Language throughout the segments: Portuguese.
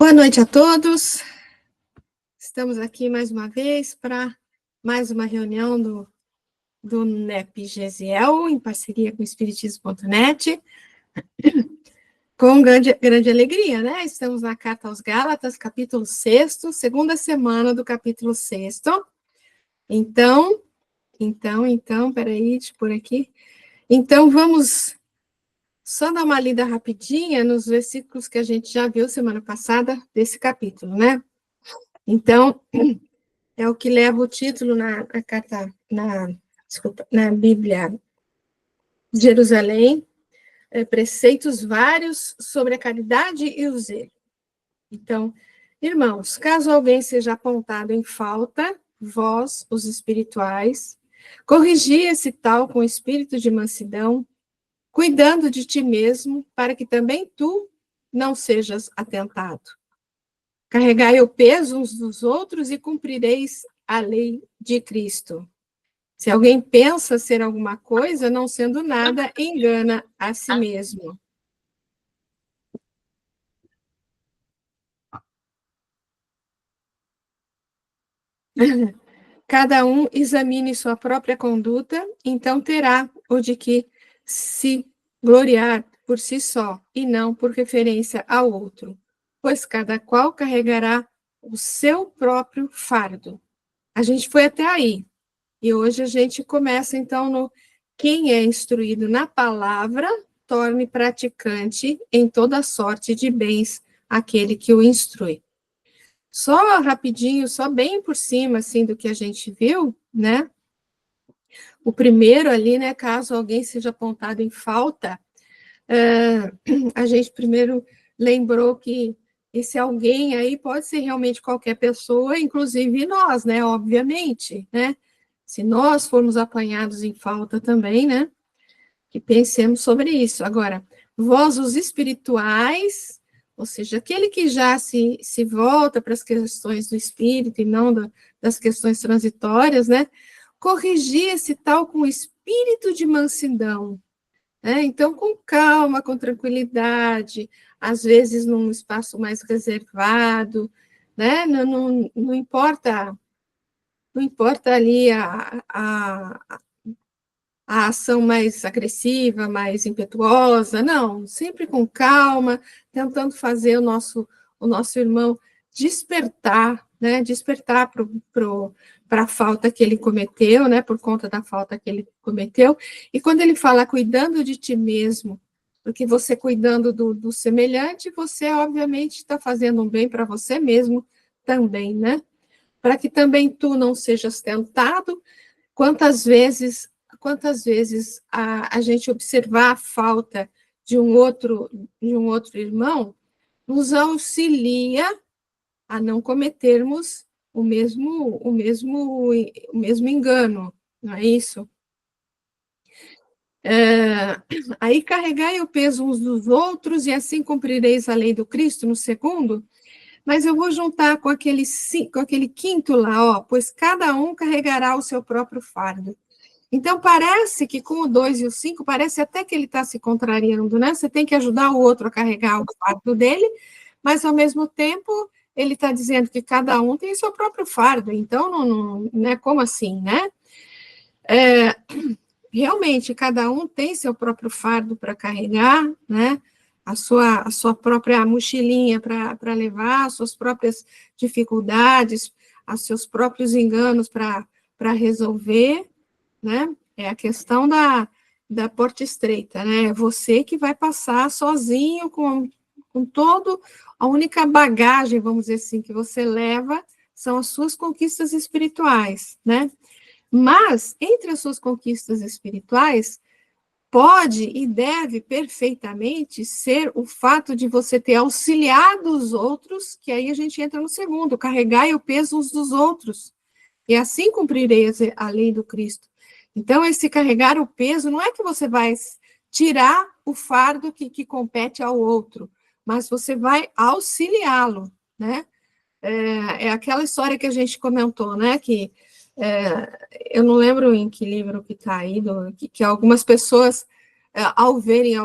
Boa noite a todos. Estamos aqui mais uma vez para mais uma reunião do NEP Gesiel, em parceria com o Espiritismo.net, com grande alegria, né? Estamos na Carta aos Gálatas, capítulo 6, segunda semana do capítulo 6. Então, peraí, deixa eu pôr aqui. Então, vamos só dar uma lida rapidinha nos versículos que a gente já viu semana passada desse capítulo, né? Então, é o que leva o título na carta, na Bíblia de Jerusalém, preceitos vários sobre a caridade e o zelo. Então, irmãos, caso alguém seja apontado em falta, vós, os espirituais, corrigi esse tal com espírito de mansidão, cuidando de ti mesmo, para que também tu não sejas atentado. Carregai o peso uns dos outros e cumprireis a lei de Cristo. Se alguém pensa ser alguma coisa, não sendo nada, engana a si mesmo. Cada um examine sua própria conduta, então terá o de que se gloriar por si só, e não por referência ao outro, pois cada qual carregará o seu próprio fardo. A gente foi até aí, e hoje a gente começa, então, no quem é instruído na palavra, torne praticante em toda sorte de bens aquele que o instrui. Só rapidinho, só bem por cima, assim, do que a gente viu, né? O primeiro ali, né, caso alguém seja apontado em falta, a gente primeiro lembrou que esse alguém aí pode ser realmente qualquer pessoa, inclusive nós, né, obviamente, né? Se nós formos apanhados em falta também, né, que pensemos sobre isso. Agora, vós, os espirituais, ou seja, aquele que já se volta para as questões do espírito e não das questões transitórias, né, corrigir esse tal com espírito de mansidão, né? Então, com calma, com tranquilidade, às vezes num espaço mais reservado, né? Não importa, não importa ali a ação mais agressiva, mais impetuosa, não, sempre com calma, tentando fazer o nosso irmão despertar, né? Despertar para a falta que ele cometeu, né? Por conta da falta que ele cometeu. E quando ele fala cuidando de ti mesmo, porque você cuidando do semelhante, você obviamente está fazendo um bem para você mesmo também, né? Para que também tu não sejas tentado. Quantas vezes a gente observar a falta de um outro irmão nos auxilia a não cometermos o mesmo engano, não é isso? Aí carregai o peso uns dos outros e assim cumprireis a lei do Cristo, no segundo, mas eu vou juntar com aquele quinto lá, ó, pois cada um carregará o seu próprio fardo. Então, parece que com o 2 e o 5, parece até que ele está se contrariando, né? Você tem que ajudar o outro a carregar o fardo dele, mas, ao mesmo tempo, ele está dizendo que cada um tem seu próprio fardo. Então, não, né? Como assim, né? Realmente, cada um tem seu próprio fardo para carregar, né? A sua própria mochilinha para levar, as suas próprias dificuldades, os seus próprios enganos para resolver, né? É a questão da porta estreita, né? É você que vai passar sozinho com todo, a única bagagem, vamos dizer assim, que você leva são as suas conquistas espirituais, né? Mas, entre as suas conquistas espirituais, pode e deve perfeitamente ser o fato de você ter auxiliado os outros, que aí a gente entra no segundo, carregai o peso uns dos outros, e assim cumprirei a lei do Cristo. Então, esse carregar o peso não é que você vai tirar o fardo que compete ao outro, mas você vai auxiliá-lo, né? É aquela história que a gente comentou, né? Que eu não lembro em que livro que está aí, que algumas pessoas, ao verem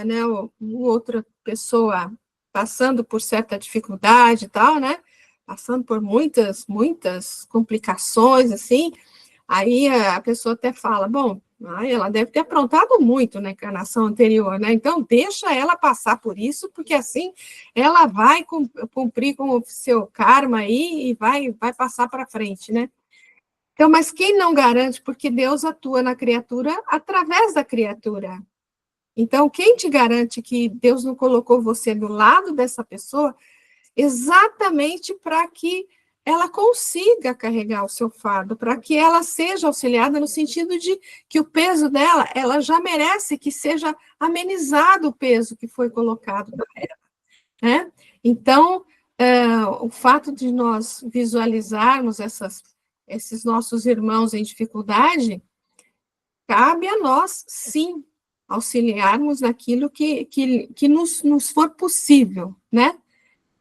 né, outra pessoa passando por certa dificuldade e tal, né? Passando por muitas complicações, assim, aí a pessoa até fala, bom, ela deve ter aprontado muito na encarnação anterior, né? Então, deixa ela passar por isso, porque assim ela vai cumprir com o seu karma aí e vai passar para frente, né? Então, mas quem não garante? Porque Deus atua na criatura através da criatura. Então, quem te garante que Deus não colocou você do lado dessa pessoa exatamente para que ela consiga carregar o seu fardo, para que ela seja auxiliada no sentido de que o peso dela, ela já merece que seja amenizado o peso que foi colocado para ela, né? Então, o fato de nós visualizarmos esses nossos irmãos em dificuldade, cabe a nós, sim, auxiliarmos naquilo que nos for possível, né?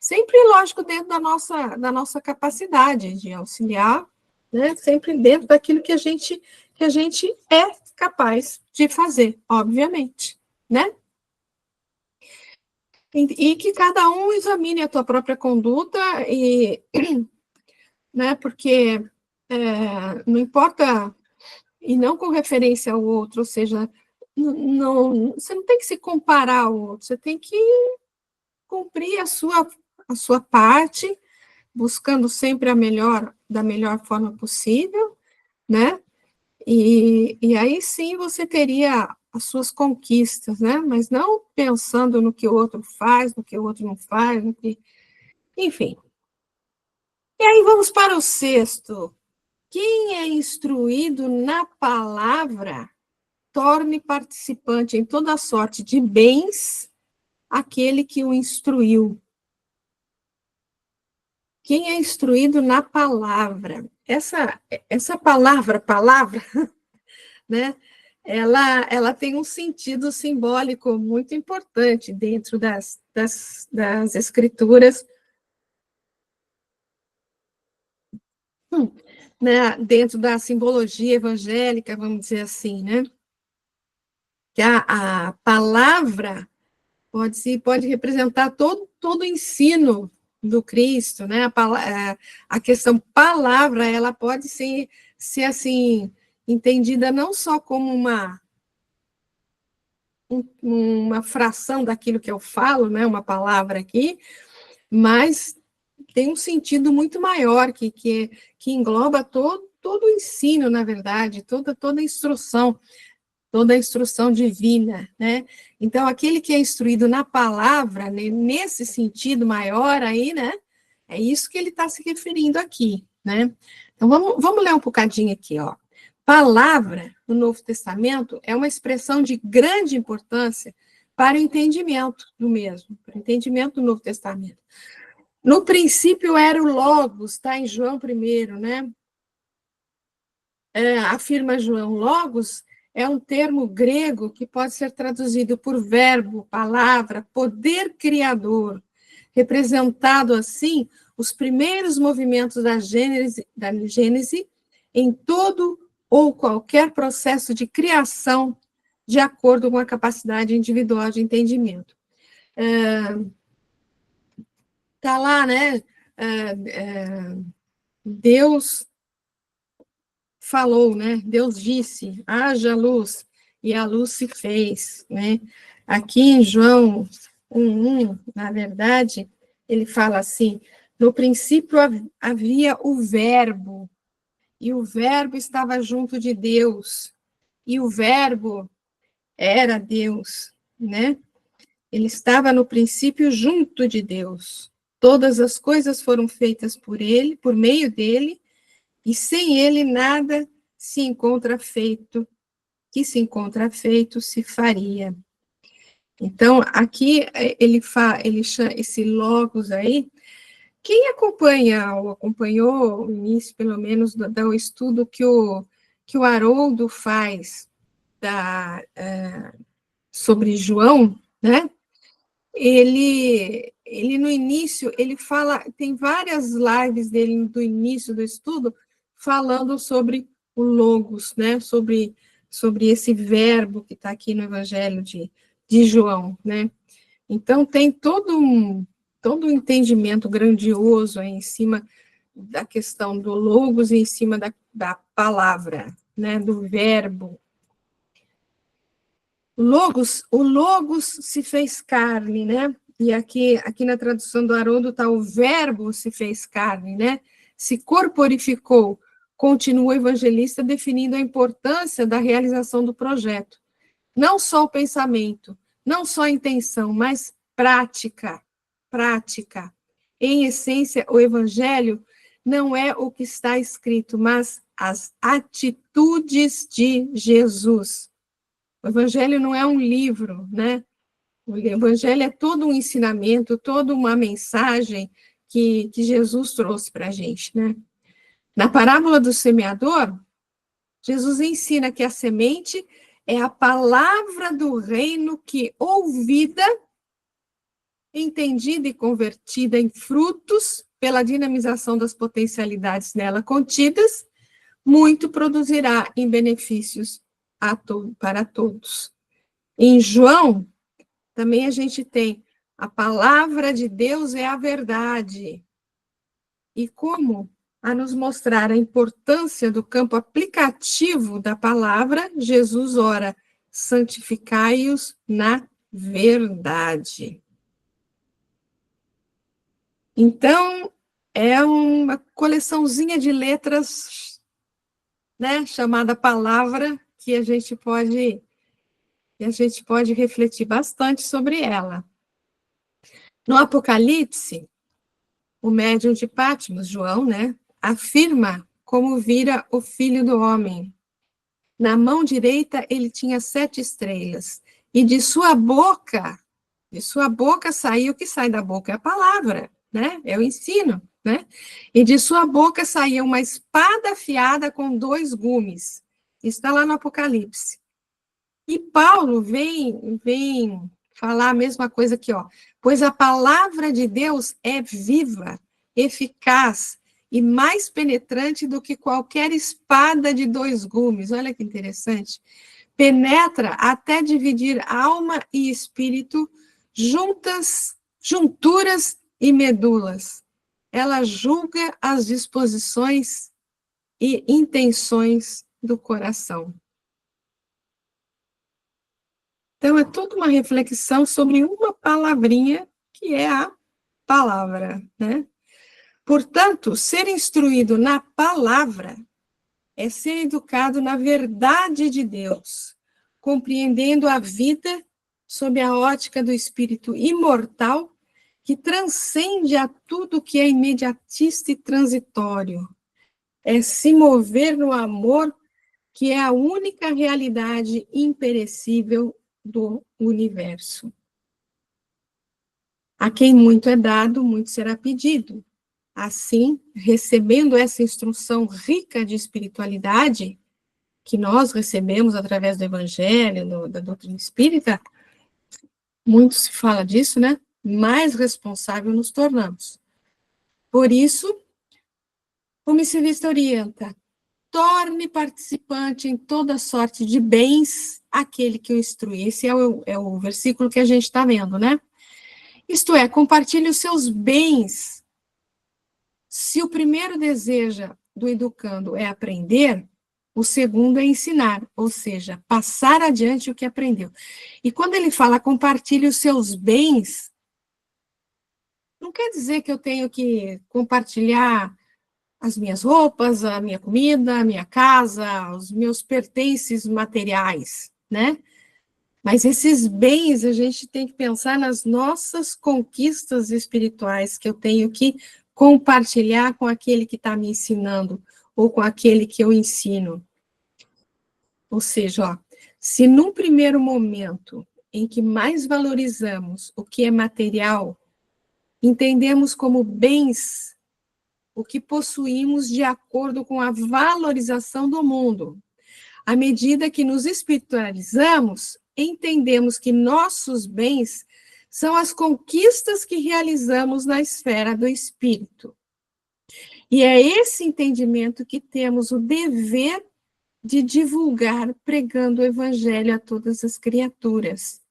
Sempre, lógico, dentro da nossa capacidade de auxiliar, né? Sempre dentro daquilo que a gente é capaz de fazer, obviamente, né? E que cada um examine a tua própria conduta e, né? Porque não importa, e não com referência ao outro, ou seja, não, você não tem que se comparar ao outro, você tem que cumprir a sua parte, buscando sempre da melhor forma possível, né? E aí sim você teria as suas conquistas, né? Mas não pensando no que o outro faz, no que o outro não faz, enfim. E aí vamos para o sexto. Quem é instruído na palavra, torne participante em toda sorte de bens aquele que o instruiu. Quem é instruído na palavra? Essa palavra, né? Ela tem um sentido simbólico muito importante dentro das escrituras, né? Dentro da simbologia evangélica, vamos dizer assim, né? Que a palavra pode representar todo o ensino do Cristo, né? A questão palavra, ela pode ser assim, entendida não só como uma fração daquilo que eu falo, né? Uma palavra aqui, mas tem um sentido muito maior, que engloba todo o ensino, na verdade, toda a instrução divina, né? Então, aquele que é instruído na palavra, né, nesse sentido maior aí, né? É isso que ele está se referindo aqui, né? Então, vamos ler um bocadinho aqui, ó. Palavra, no Novo Testamento, é uma expressão de grande importância para o entendimento do mesmo, para o entendimento do Novo Testamento. No princípio era o Logos, está em João 1, né? Afirma João, Logos é um termo grego que pode ser traduzido por verbo, palavra, poder criador, representado assim os primeiros movimentos da Gênese em todo ou qualquer processo de criação de acordo com a capacidade individual de entendimento. Está lá, né? Deus falou, né? Deus disse, haja luz, e a luz se fez, né? Aqui em João 1:1, na verdade, ele fala assim: no princípio havia o Verbo, e o Verbo estava junto de Deus, e o Verbo era Deus, né? Ele estava no princípio junto de Deus. Todas as coisas foram feitas por ele, por meio dele, e sem ele nada se encontra feito, que se encontra feito se faria. Então, aqui ele chama esse logos aí. Quem acompanha, ou acompanhou o início, pelo menos, do estudo que o Haroldo faz sobre João, né? Ele no início, ele fala, tem várias lives dele do início do estudo, falando sobre o Logos, né? Sobre esse verbo que está aqui no Evangelho de João, né? Então, tem todo todo um entendimento grandioso aí em cima da questão do logos e em cima da palavra, né, do verbo. O logos se fez carne, né? E aqui na tradução do Haroldo está o verbo se fez carne, né? Se corporificou. Continua o evangelista definindo a importância da realização do projeto. Não só o pensamento, não só a intenção, mas prática. Prática. Em essência, o evangelho não é o que está escrito, mas as atitudes de Jesus. O evangelho não é um livro, né? O evangelho é todo um ensinamento, toda uma mensagem que Jesus trouxe para a gente, né? Na parábola do semeador, Jesus ensina que a semente é a palavra do reino que, ouvida, entendida e convertida em frutos pela dinamização das potencialidades nela contidas, muito produzirá em benefícios para todos. Em João, também a gente tem a palavra de Deus é a verdade. E como a nos mostrar a importância do campo aplicativo da palavra, Jesus ora, santificai-os na verdade. Então, é uma coleçãozinha de letras, né, chamada palavra, que a gente pode refletir bastante sobre ela. No Apocalipse, o médium de Patmos, João, né, afirma como vira o Filho do Homem. Na mão direita ele tinha 7 estrelas, e de sua boca saiu o que sai da boca, é a palavra, né, é o ensino, né, e de sua boca saía uma espada afiada com 2 gumes. Isso está lá no Apocalipse. E Paulo vem falar a mesma coisa aqui, ó. Pois a palavra de Deus é viva, eficaz e mais penetrante do que qualquer espada de 2 gumes. Olha que interessante. Penetra até dividir alma e espírito, junturas e medulas. Ela julga as disposições e intenções do coração. Então, é toda uma reflexão sobre uma palavrinha, que é a palavra, né? Portanto, ser instruído na palavra é ser educado na verdade de Deus, compreendendo a vida sob a ótica do espírito imortal, que transcende a tudo que é imediatista e transitório. É se mover no amor, que é a única realidade imperecível do universo. A quem muito é dado, muito será pedido. Assim, recebendo essa instrução rica de espiritualidade, que nós recebemos através do Evangelho, da doutrina espírita, muito se fala disso, né? Mais responsável nos tornamos. Por isso, o missivista orienta: torne participante em toda sorte de bens aquele que o instrui. Esse é o versículo que a gente está vendo, né? Isto é, compartilhe os seus bens. Se o primeiro desejo do educando é aprender, o segundo é ensinar, ou seja, passar adiante o que aprendeu. E quando ele fala compartilhe os seus bens, não quer dizer que eu tenho que compartilhar as minhas roupas, a minha comida, a minha casa, os meus pertences materiais, né? Mas esses bens, a gente tem que pensar nas nossas conquistas espirituais, que eu tenho que compartilhar com aquele que está me ensinando, ou com aquele que eu ensino. Ou seja, ó, se num primeiro momento em que mais valorizamos o que é material, entendemos como bens o que possuímos de acordo com a valorização do mundo. À medida que nos espiritualizamos, entendemos que nossos bens são as conquistas que realizamos na esfera do espírito. E é esse entendimento que temos o dever de divulgar, pregando o evangelho a todas as criaturas.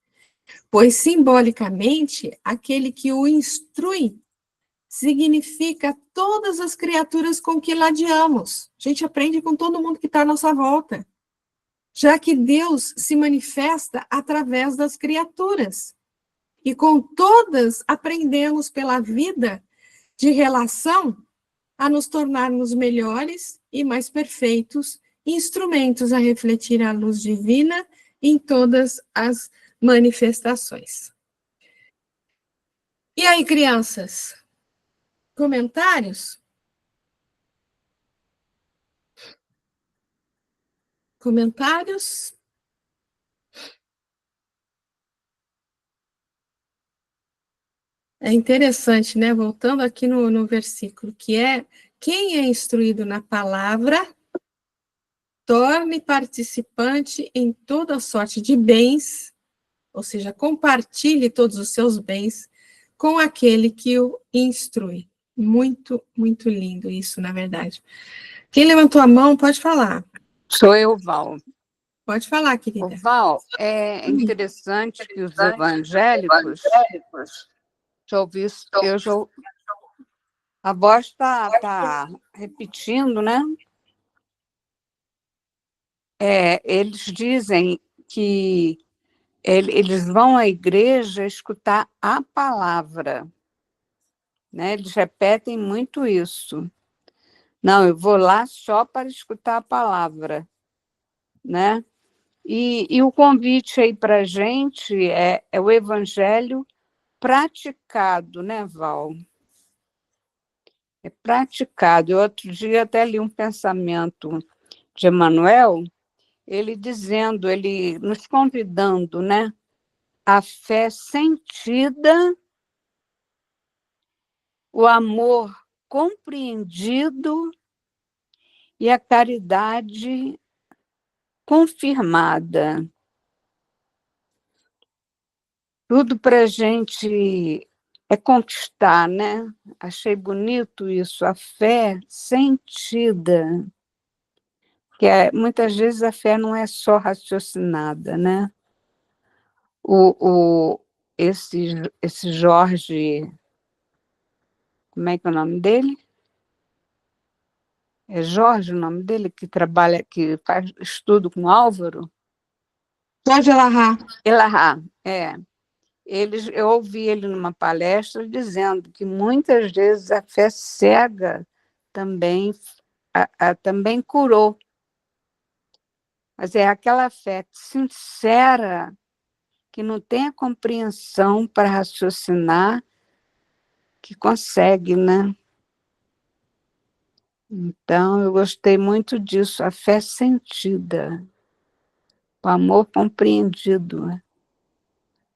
pois simbolicamente aquele que o instrui significa todas as criaturas com que ladeamos. A gente aprende com todo mundo que está à nossa volta, já que Deus se manifesta através das criaturas. E com todas aprendemos pela vida de relação a nos tornarmos melhores e mais perfeitos instrumentos a refletir a luz divina em todas as manifestações. E aí, crianças? Comentários? Comentários? É interessante, né? Voltando aqui no versículo, que é: quem é instruído na palavra, torne participante em toda sorte de bens, ou seja, compartilhe todos os seus bens com aquele que o instrui. Muito, muito lindo isso, na verdade. Quem levantou a mão, pode falar. Sou eu, Val. Pode falar, querida. Val, é interessante que os evangélicos... A voz está repetindo, né? Eles dizem que eles vão à igreja escutar a palavra, né? Eles repetem muito isso. Não, eu vou lá só para escutar a palavra, né? E o convite aí para a gente é o evangelho praticado, né, Val? É praticado. Eu, outro dia, até li um pensamento de Emmanuel, ele dizendo, ele nos convidando, né? A fé sentida, o amor compreendido e a caridade confirmada. Tudo para a gente conquistar, né? Achei bonito isso, a fé sentida, que muitas vezes a fé não é só raciocinada, né? Esse Jorge, como é que é o nome dele? É Jorge o nome dele, que trabalha, que faz estudo com Álvaro? Pode Elahá. Elahá, eu ouvi ele numa palestra dizendo que muitas vezes a fé cega também, também curou. Mas é aquela fé sincera, que não tem a compreensão para raciocinar, que consegue, né? Então, eu gostei muito disso, a fé sentida, o amor compreendido.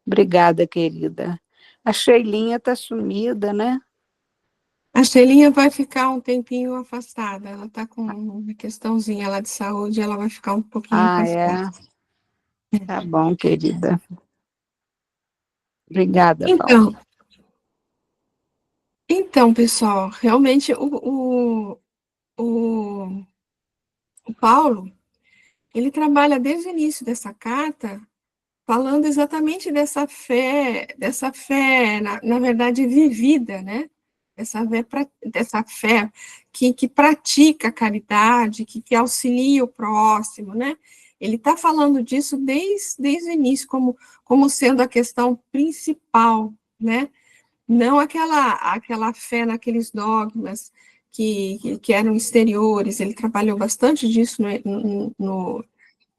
Obrigada, querida. A Sheilinha está sumida, né? A Shelinha vai ficar um tempinho afastada. Ela está com uma questãozinha lá de saúde, ela vai ficar um pouquinho afastada. Tá bom, querida. Obrigada, Então, Paulo. Então, pessoal, realmente o Paulo, ele trabalha desde o início dessa carta, falando exatamente dessa fé na verdade, vivida, né? Dessa fé que pratica a caridade, que auxilia o próximo, né? Ele está falando disso desde o início, como sendo a questão principal, né? Não aquela fé naqueles dogmas que eram exteriores, ele trabalhou bastante disso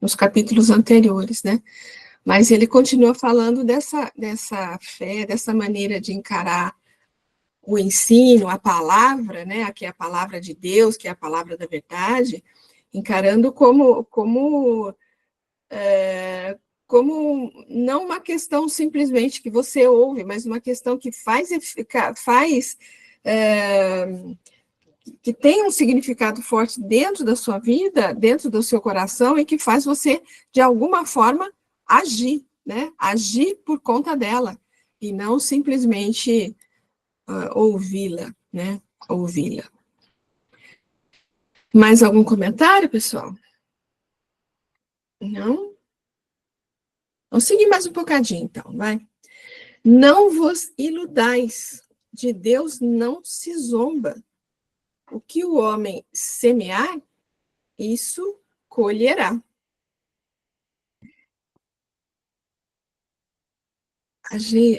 nos capítulos anteriores, né? Mas ele continua falando dessa fé, dessa maneira de encarar o ensino, a palavra, né, que é a palavra de Deus, que é a palavra da verdade, encarando como não uma questão simplesmente que você ouve, mas uma questão que que tem um significado forte dentro da sua vida, dentro do seu coração, e que faz você, de alguma forma, agir, né? Agir por conta dela, e não simplesmente ouvi-la, né? Ouvi-la. Mais algum comentário, pessoal? Não? Vamos seguir mais um bocadinho, então, vai. Não vos iludais, de Deus não se zomba. O que o homem semear, isso colherá.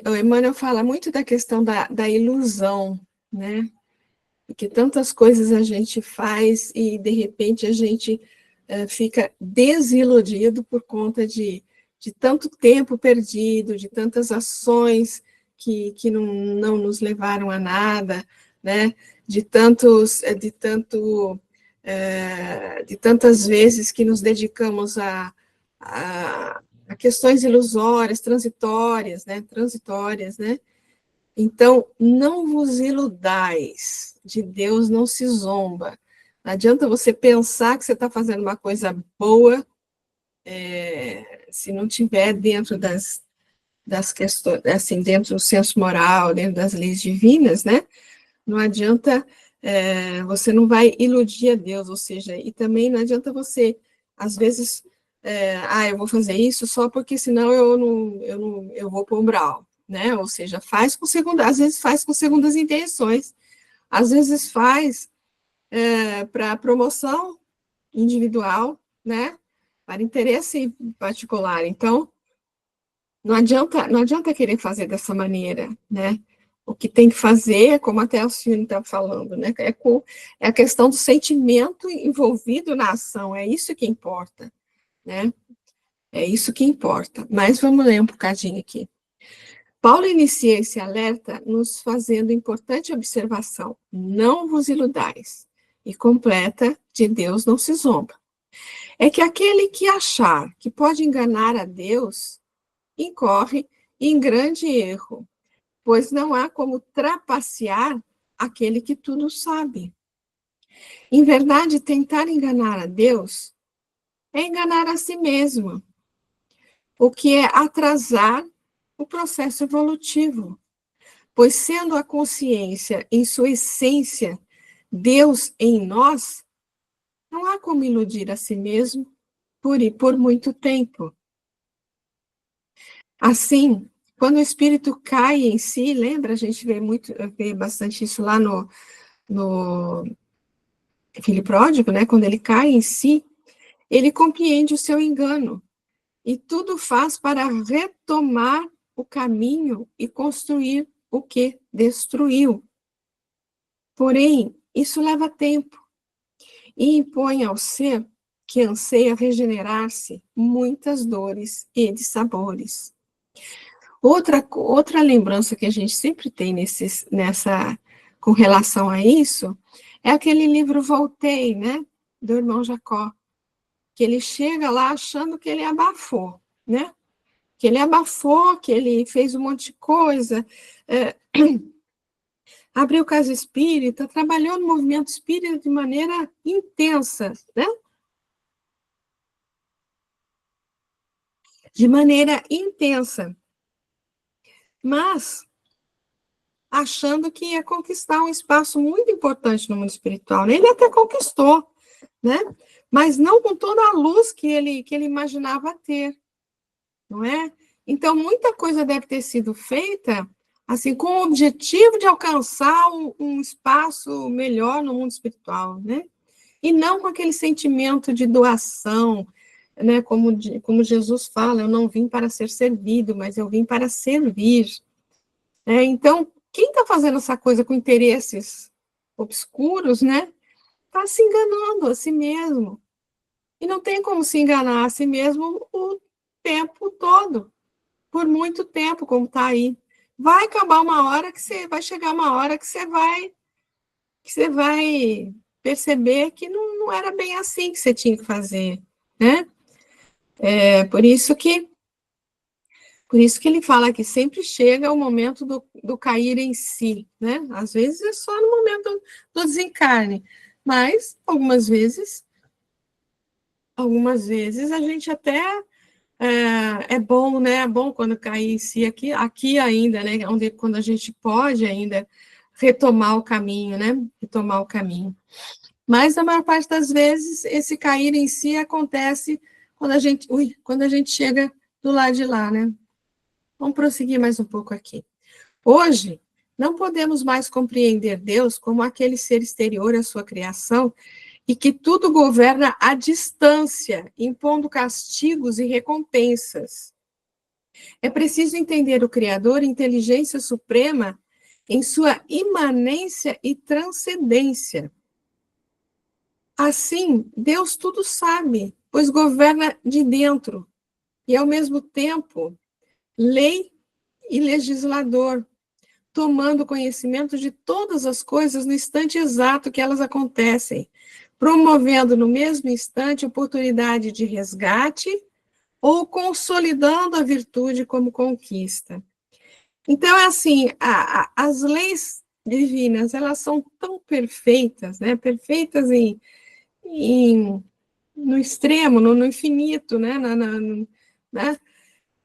O Emmanuel fala muito da questão da ilusão, né? Porque tantas coisas a gente faz e, de repente, a gente fica desiludido por conta de tanto tempo perdido, de tantas ações que não nos levaram a nada, né? De tantas vezes que nos dedicamos a questões ilusórias, transitórias, né? Então, não vos iludais, de Deus não se zomba. Não adianta você pensar que você está fazendo uma coisa boa, se não tiver dentro das questões, assim, dentro do senso moral, dentro das leis divinas, né? Não adianta, você não vai iludir a Deus, ou seja, e também não adianta você, às vezes, eu vou fazer isso só porque senão eu vou para o umbral, né? Ou seja, às vezes faz com segundas intenções, às vezes faz para promoção individual, né? Para interesse particular. Então, não adianta querer fazer dessa maneira, né? O que tem que fazer, como até o senhor está falando, né? É a questão do sentimento envolvido na ação, é isso que importa, né? É isso que importa. Mas vamos ler um bocadinho aqui. Paulo inicia esse alerta nos fazendo importante observação: não vos iludais. E completa: de Deus não se zomba. É que aquele que achar que pode enganar a Deus incorre em grande erro, pois não há como trapacear aquele que tudo sabe. Em verdade, tentar enganar a Deus é enganar a si mesmo, o que é atrasar o processo evolutivo, pois sendo a consciência em sua essência Deus em nós, não há como iludir a si mesmo por muito tempo. Assim, quando o espírito cai em si, lembra, a gente vê bastante isso lá no Filho Pródigo, né? Quando ele cai em si, ele compreende o seu engano e tudo faz para retomar o caminho e construir o que destruiu. Porém, isso leva tempo e impõe ao ser que anseia regenerar-se muitas dores e dissabores. Outra lembrança que a gente sempre tem com relação a isso é aquele livro Voltei, né, do irmão Jacó, que ele chega lá achando que ele abafou, né? Que ele abafou, que ele fez um monte de coisa, abriu casa espírita, trabalhou no movimento espírita de maneira intensa, né? De maneira intensa. Mas achando que ia conquistar um espaço muito importante no mundo espiritual, né? Ele até conquistou, né? Mas não com toda a luz que ele imaginava ter, não é? Então, muita coisa deve ter sido feita, assim, com o objetivo de alcançar um espaço melhor no mundo espiritual, né? E não com aquele sentimento de doação, né? Como Jesus fala, eu não vim para ser servido, mas eu vim para servir. Então, quem está fazendo essa coisa com interesses obscuros, né? Está se enganando a si mesmo. E não tem como se enganar a si mesmo o tempo todo, por muito tempo, como está aí. Vai acabar uma hora vai chegar uma hora que você vai perceber que não era bem assim que você tinha que fazer, né? Por isso que ele fala que sempre chega o momento do cair em si, né? Às vezes é só no momento do desencarne, mas algumas vezes a gente até é bom, né? É bom quando cair em si aqui ainda, né? Quando a gente pode ainda retomar o caminho, né? Retomar o caminho. Mas, a maior parte das vezes, esse cair em si acontece quando a gente chega do lado de lá, né? Vamos prosseguir mais um pouco aqui. Hoje, não podemos mais compreender Deus como aquele ser exterior à sua criação e que tudo governa à distância, impondo castigos e recompensas. É preciso entender o Criador, inteligência suprema, em sua imanência e transcendência. Assim, Deus tudo sabe, pois governa de dentro, e ao mesmo tempo, lei e legislador, tomando conhecimento de todas as coisas no instante exato que elas acontecem, promovendo no mesmo instante oportunidade de resgate ou consolidando a virtude como conquista. Então, é assim, as leis divinas, elas são tão perfeitas, né? Perfeitas no extremo, no infinito, né? Né?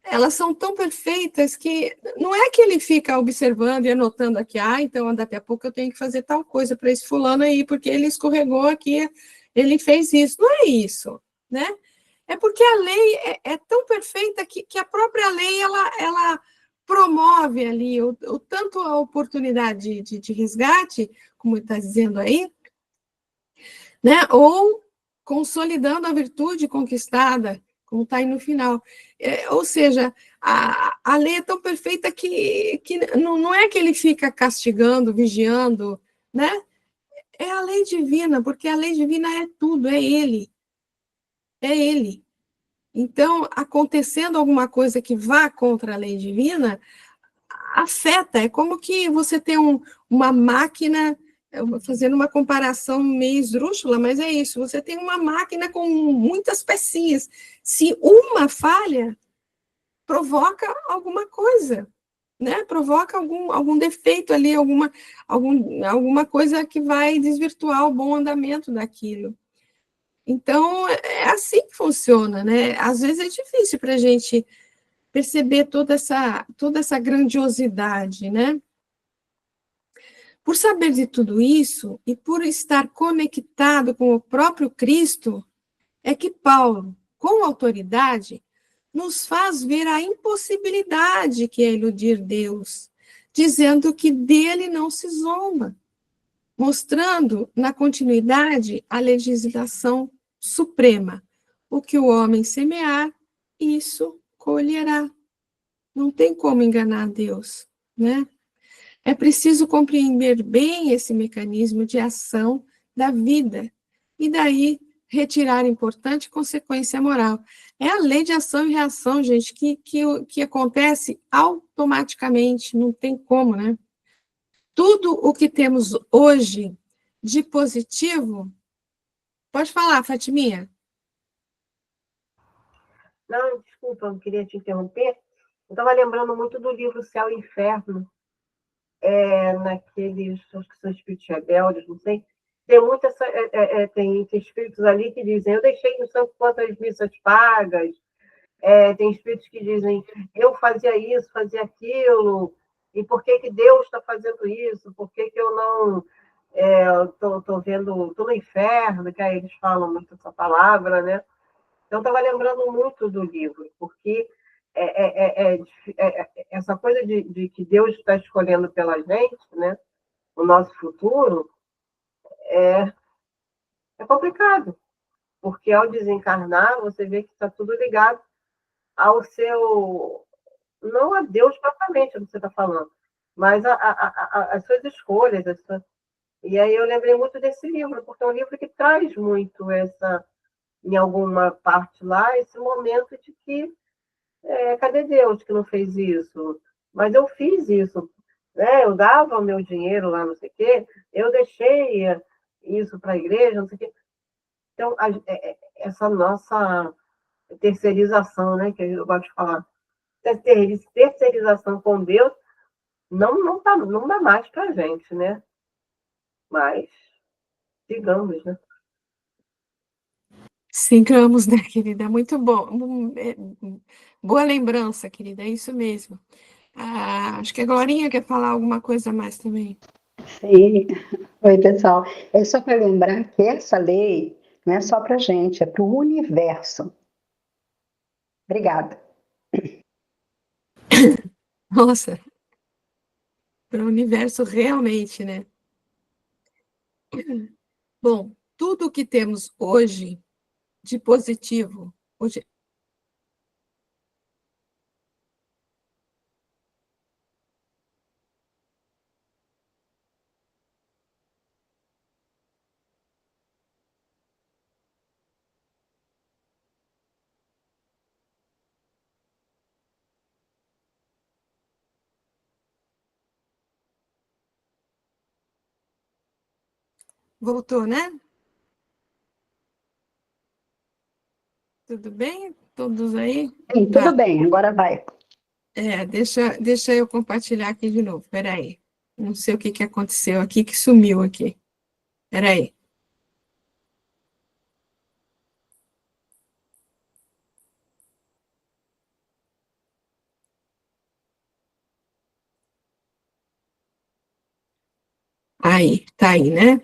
Elas são tão perfeitas que não é que ele fica observando e anotando aqui, então daqui a pouco eu tenho que fazer tal coisa para esse fulano aí, porque ele escorregou aqui, ele fez isso. Não é isso, né? É porque a lei é tão perfeita que a própria lei, ela promove ali tanto a oportunidade de resgate, como está dizendo aí, né? Ou consolidando a virtude conquistada, como está aí no final. Ou seja, a lei é tão perfeita que não é que ele fica castigando, vigiando, né? É a lei divina, porque a lei divina é tudo, é ele. É ele. Então, acontecendo alguma coisa que vá contra a lei divina, afeta. É como que você tem uma máquina, fazendo uma comparação meio esdrúxula, mas é isso, você tem uma máquina com muitas pecinhas. Se uma falha, provoca alguma coisa, né? Provoca algum defeito ali, alguma coisa que vai desvirtuar o bom andamento daquilo. Então, é assim que funciona, né? Às vezes é difícil para a gente perceber toda essa grandiosidade, né? Por saber de tudo isso e por estar conectado com o próprio Cristo, é que Paulo, com autoridade, nos faz ver a impossibilidade que é iludir Deus, dizendo que dele não se zomba, mostrando na continuidade a legislação suprema. O que o homem semear, isso colherá. Não tem como enganar Deus, né? É preciso compreender bem esse mecanismo de ação da vida e daí retirar importante consequência moral. É a lei de ação e reação, gente, que acontece automaticamente, não tem como, né? Tudo o que temos hoje de positivo, pode falar, Fatiminha. Não, desculpa, eu queria te interromper. Eu estava lembrando muito do livro Céu e Inferno, naqueles, acho que são espíritos rebeldes, não sei. Tem muitas, tem espíritos ali que dizem, eu deixei no santo quantas missas pagas. Tem espíritos que dizem, eu fazia isso, fazia aquilo, e por que Deus está fazendo isso? Por que eu não estou vendo, estou no inferno, que aí eles falam muito essa palavra, né? Então, estava lembrando muito do livro, porque essa coisa de que Deus está escolhendo pela gente, né, o nosso futuro, é complicado, porque ao desencarnar, você vê que está tudo ligado ao seu. Não a Deus propriamente, como você está falando, mas as suas escolhas. E aí eu lembrei muito desse livro, porque é um livro que traz muito em alguma parte lá, esse momento de que cadê Deus que não fez isso? Mas eu fiz isso, né? Eu dava o meu dinheiro lá, não sei o quê, eu deixei isso para a igreja, não sei o quê. Então, essa nossa terceirização, né, que eu gosto de falar, terceirização com Deus, não dá mais para a gente, né? Mas, digamos, né? Sigamos, né, querida? Muito bom. Boa lembrança, querida, é isso mesmo. Acho que a Glorinha quer falar alguma coisa a mais também. Sim. Oi, pessoal. É só para lembrar que essa lei não é só para a gente, é para o universo. Obrigada. Nossa, para o universo realmente, né? Bom, tudo o que temos hoje de positivo, hoje, voltou, né? Tudo bem? Todos aí? Sim, Tá. tudo bem, agora vai. Deixa eu compartilhar aqui de novo. Espera aí. Não sei o que que aconteceu aqui, que sumiu aqui. Espera aí. Aí, tá aí, né?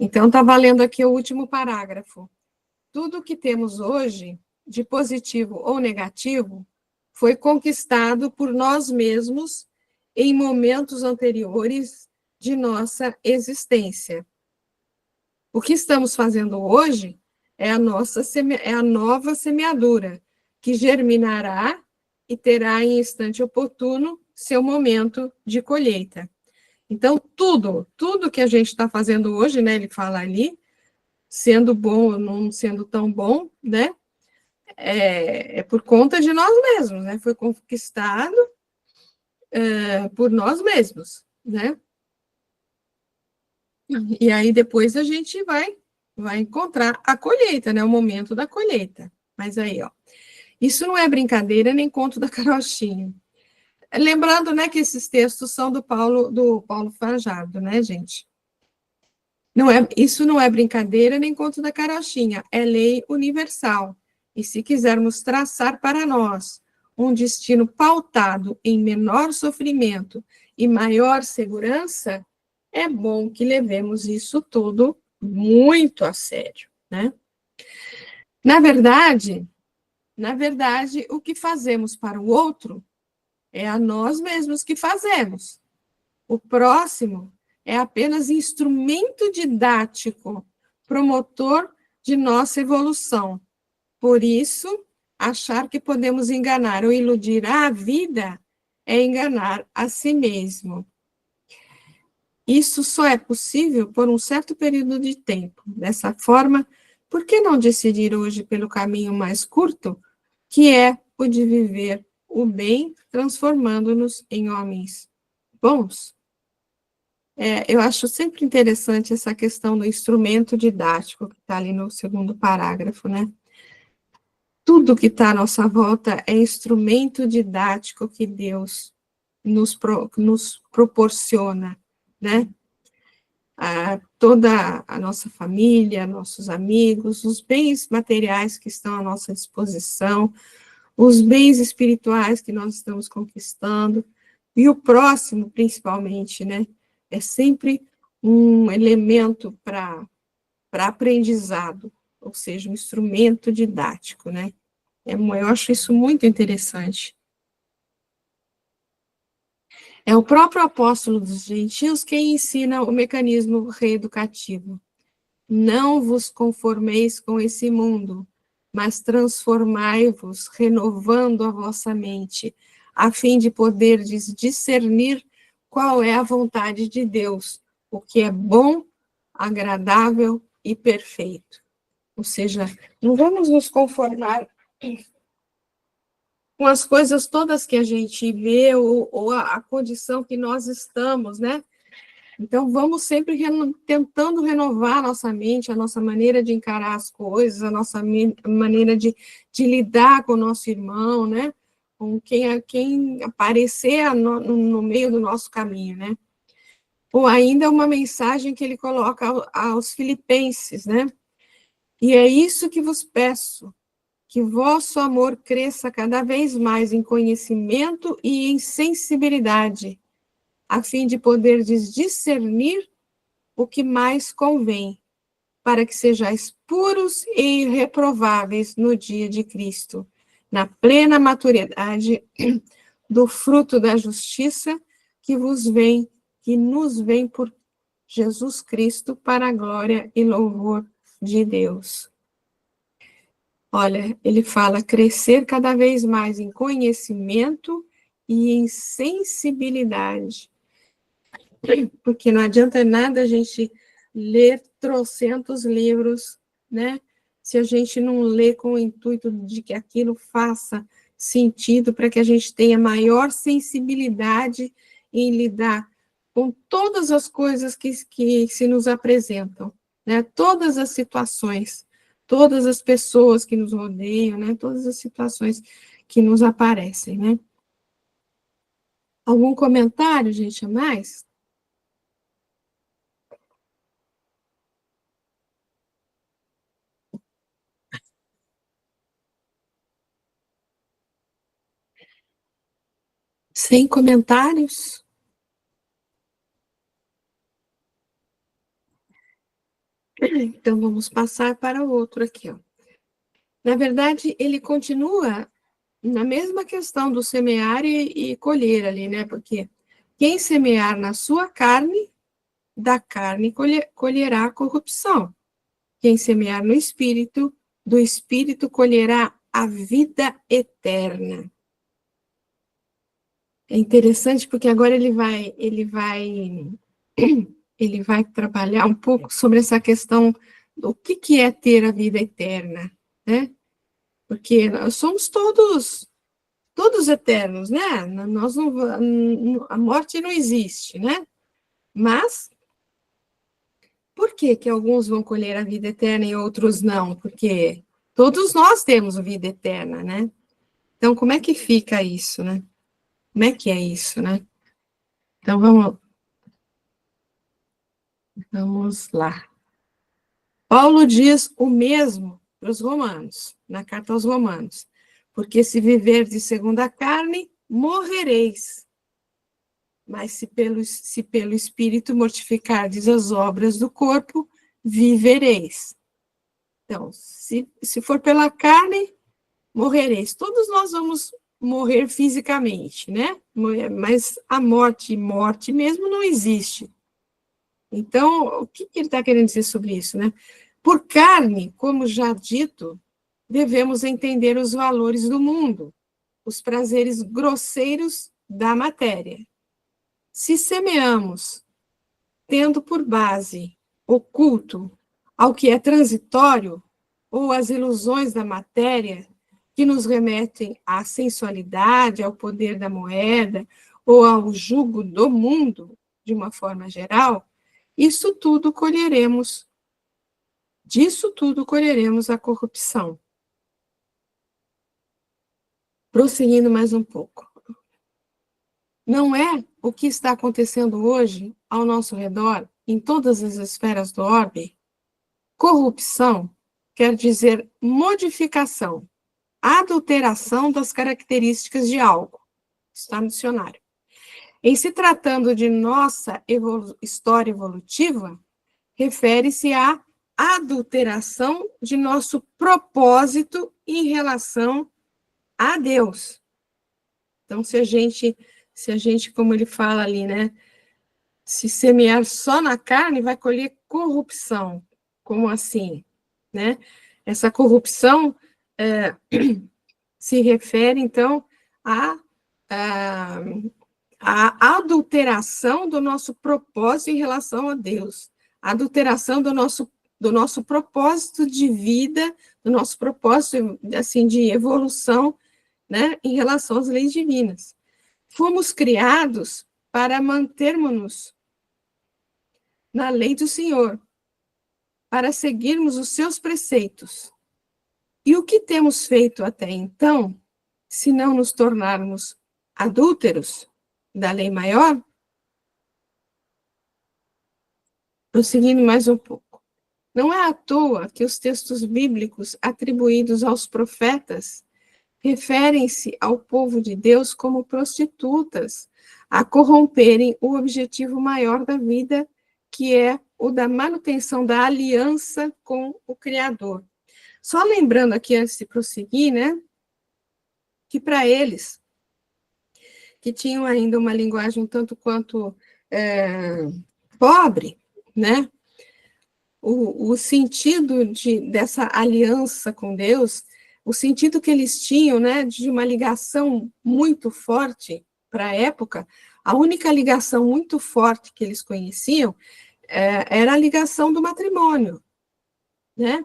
Então, tá valendo aqui o último parágrafo. Tudo que temos hoje, de positivo ou negativo, foi conquistado por nós mesmos em momentos anteriores de nossa existência. O que estamos fazendo hoje é a nova semeadura, que germinará e terá em instante oportuno seu momento de colheita. Então, tudo que a gente está fazendo hoje, né, ele fala ali, sendo bom ou não sendo tão bom, né, é por conta de nós mesmos, né, foi conquistado por nós mesmos, né, e aí depois a gente vai encontrar a colheita, né, o momento da colheita. Mas aí, ó, isso não é brincadeira nem conto da carochinha. Lembrando, né, que esses textos são do Paulo Fajardo, né, gente? Isso não é brincadeira nem conto da carochinha, é lei universal. E se quisermos traçar para nós um destino pautado em menor sofrimento e maior segurança, é bom que levemos isso tudo muito a sério, né? Na verdade, o que fazemos para o outro é a nós mesmos que fazemos. O próximo é apenas instrumento didático, promotor de nossa evolução. Por isso, achar que podemos enganar ou iludir a vida é enganar a si mesmo. Isso só é possível por um certo período de tempo. Dessa forma, por que não decidir hoje pelo caminho mais curto, que é o de viver o bem, transformando-nos em homens bons? Eu acho sempre interessante essa questão do instrumento didático, que está ali no segundo parágrafo, né? Tudo que está à nossa volta é instrumento didático que Deus nos proporciona, né? Toda a nossa família, nossos amigos, os bens materiais que estão à nossa disposição, os bens espirituais que nós estamos conquistando, e o próximo, principalmente, né? É sempre um elemento para aprendizado, ou seja, um instrumento didático, né? Eu acho isso muito interessante. É o próprio apóstolo dos gentios quem ensina o mecanismo reeducativo. Não vos conformeis com esse mundo, mas transformai-vos, renovando a vossa mente, a fim de poderdes discernir qual é a vontade de Deus, o que é bom, agradável e perfeito. Ou seja, não vamos nos conformar com as coisas todas que a gente vê, ou a condição que nós estamos, né? Então, vamos sempre tentando renovar a nossa mente, a nossa maneira de encarar as coisas, a nossa maneira de lidar com o nosso irmão, né? Com quem aparecer no meio do nosso caminho, né? Ou ainda uma mensagem que ele coloca aos filipenses, né? E é isso que vos peço, que vosso amor cresça cada vez mais em conhecimento e em sensibilidade, a fim de poderdes discernir o que mais convém, para que sejais puros e irreprováveis no dia de Cristo, na plena maturidade do fruto da justiça que nos vem por Jesus Cristo para a glória e louvor de Deus. Olha, ele fala crescer cada vez mais em conhecimento e em sensibilidade. Porque não adianta nada a gente ler trocentos livros, né? Se a gente não lê com o intuito de que aquilo faça sentido para que a gente tenha maior sensibilidade em lidar com todas as coisas que se nos apresentam, né? Todas as situações, todas as pessoas que nos rodeiam, né? Todas as situações que nos aparecem, né? Algum comentário, gente, a mais? Sem comentários? Então, vamos passar para o outro aqui, ó. Na verdade, ele continua na mesma questão do semear e colher ali, né? Porque quem semear na sua carne, da carne colherá a corrupção. Quem semear no espírito, do espírito colherá a vida eterna. É interessante porque agora ele vai trabalhar um pouco sobre essa questão do que é ter a vida eterna, né? Porque nós somos todos eternos, né? Nós não, a morte não existe, né? Mas por que alguns vão colher a vida eterna e outros não? Porque todos nós temos a vida eterna, né? Então, como é que fica isso, né? Como é que é isso, né? Então, vamos lá. Paulo diz o mesmo para os romanos, na carta aos romanos. Porque se viverdes segundo a carne, morrereis. Mas se pelo Espírito mortificardes as obras do corpo, vivereis. Então, se for pela carne, morrereis. Todos nós vamos morrer fisicamente, né? Mas a morte mesmo não existe. Então, o que ele está querendo dizer sobre isso, né? Por carne, como já dito, devemos entender os valores do mundo, os prazeres grosseiros da matéria. Se semeamos, tendo por base o culto ao que é transitório, ou as ilusões da matéria, que nos remetem à sensualidade, ao poder da moeda, ou ao jugo do mundo, de uma forma geral, disso tudo colheremos a corrupção. Prosseguindo mais um pouco. Não é o que está acontecendo hoje ao nosso redor, em todas as esferas do orbe? Corrupção quer dizer modificação, adulteração das características de algo. Está no dicionário. Em se tratando de nossa história evolutiva, refere-se à adulteração de nosso propósito em relação a Deus. Então, se a gente, como ele fala ali, né, se semear só na carne, vai colher corrupção. Como assim? Né? Essa corrupção se refere, então, à adulteração do nosso propósito em relação a Deus, a adulteração do nosso propósito de vida, do nosso propósito, assim, de evolução, né, em relação às leis divinas. Fomos criados para mantermos-nos na lei do Senhor, para seguirmos os seus preceitos. E o que temos feito até então, se não nos tornarmos adúlteros da lei maior? Prosseguindo mais um pouco. Não é à toa que os textos bíblicos atribuídos aos profetas referem-se ao povo de Deus como prostitutas, a corromperem o objetivo maior da vida, que é o da manutenção da aliança com o Criador. Só lembrando aqui, antes de prosseguir, né, que para eles, que tinham ainda uma linguagem um tanto quanto pobre, né? O sentido dessa aliança com Deus, o sentido que eles tinham, né, de uma ligação muito forte para a época, a única ligação muito forte que eles conheciam era a ligação do matrimônio, né?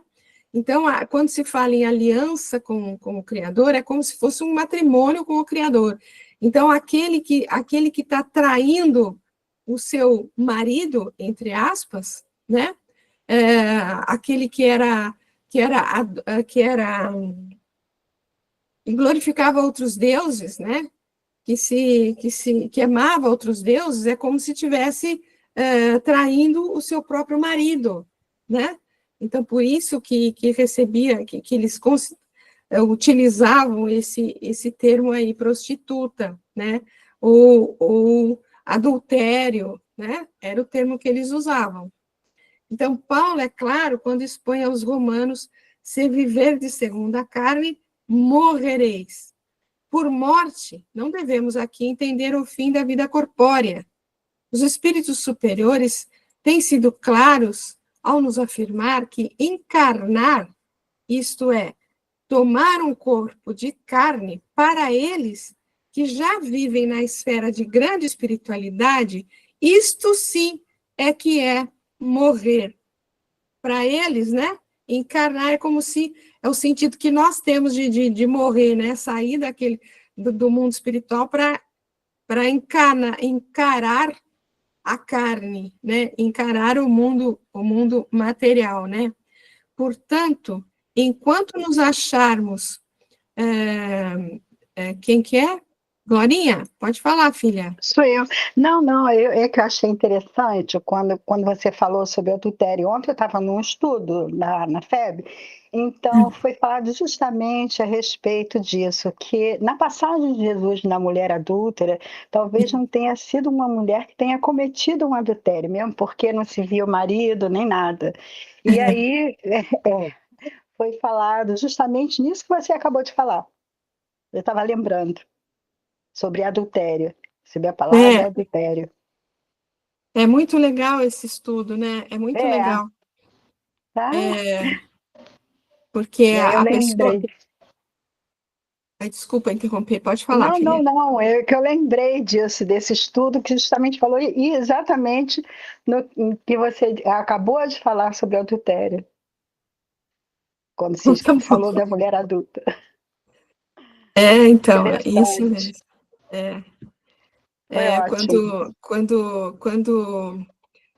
Então, quando se fala em aliança com o Criador, é como se fosse um matrimônio com o Criador. Então, aquele que está traindo o seu marido, entre aspas, né? Aquele que glorificava outros deuses, né? Que amava outros deuses, é como se tivesse traindo o seu próprio marido, né? Então, por isso que recebia, que eles utilizavam esse termo aí, prostituta, né? Ou adultério, né? Era o termo que eles usavam. Então, Paulo, é claro, quando expõe aos romanos, se viver de segundo a carne, morrereis. Por morte, não devemos aqui entender o fim da vida corpórea. Os espíritos superiores têm sido claros ao nos afirmar que encarnar, isto é, tomar um corpo de carne, para eles que já vivem na esfera de grande espiritualidade, isto sim é que é morrer. Para eles, né? Encarnar é como se é o sentido que nós temos de morrer, né? Sair do mundo espiritual para encarar a carne, né? Encarar o mundo material, né? Portanto, enquanto nos acharmos, quem que é? Glorinha, pode falar, filha. Sou eu. Não, é que eu achei interessante quando você falou sobre adultério. Ontem eu estava num estudo na FEB, então foi falado justamente a respeito disso, que na passagem de Jesus na mulher adúltera, talvez não tenha sido uma mulher que tenha cometido um adultério, mesmo porque não se via o marido nem nada. E aí foi falado justamente nisso que você acabou de falar. Eu estava lembrando sobre adultério, sobre a palavra adultério. É muito legal esse estudo, né? É muito legal. Tá? Porque E aí eu a pessoa... lembrei. Ai, desculpa interromper, pode falar, filha. Não, é que eu lembrei desse estudo que justamente falou, e exatamente no que você acabou de falar sobre adultério, quando se Tá bom. falou da mulher adulta. Então, é isso mesmo. Foi ótimo.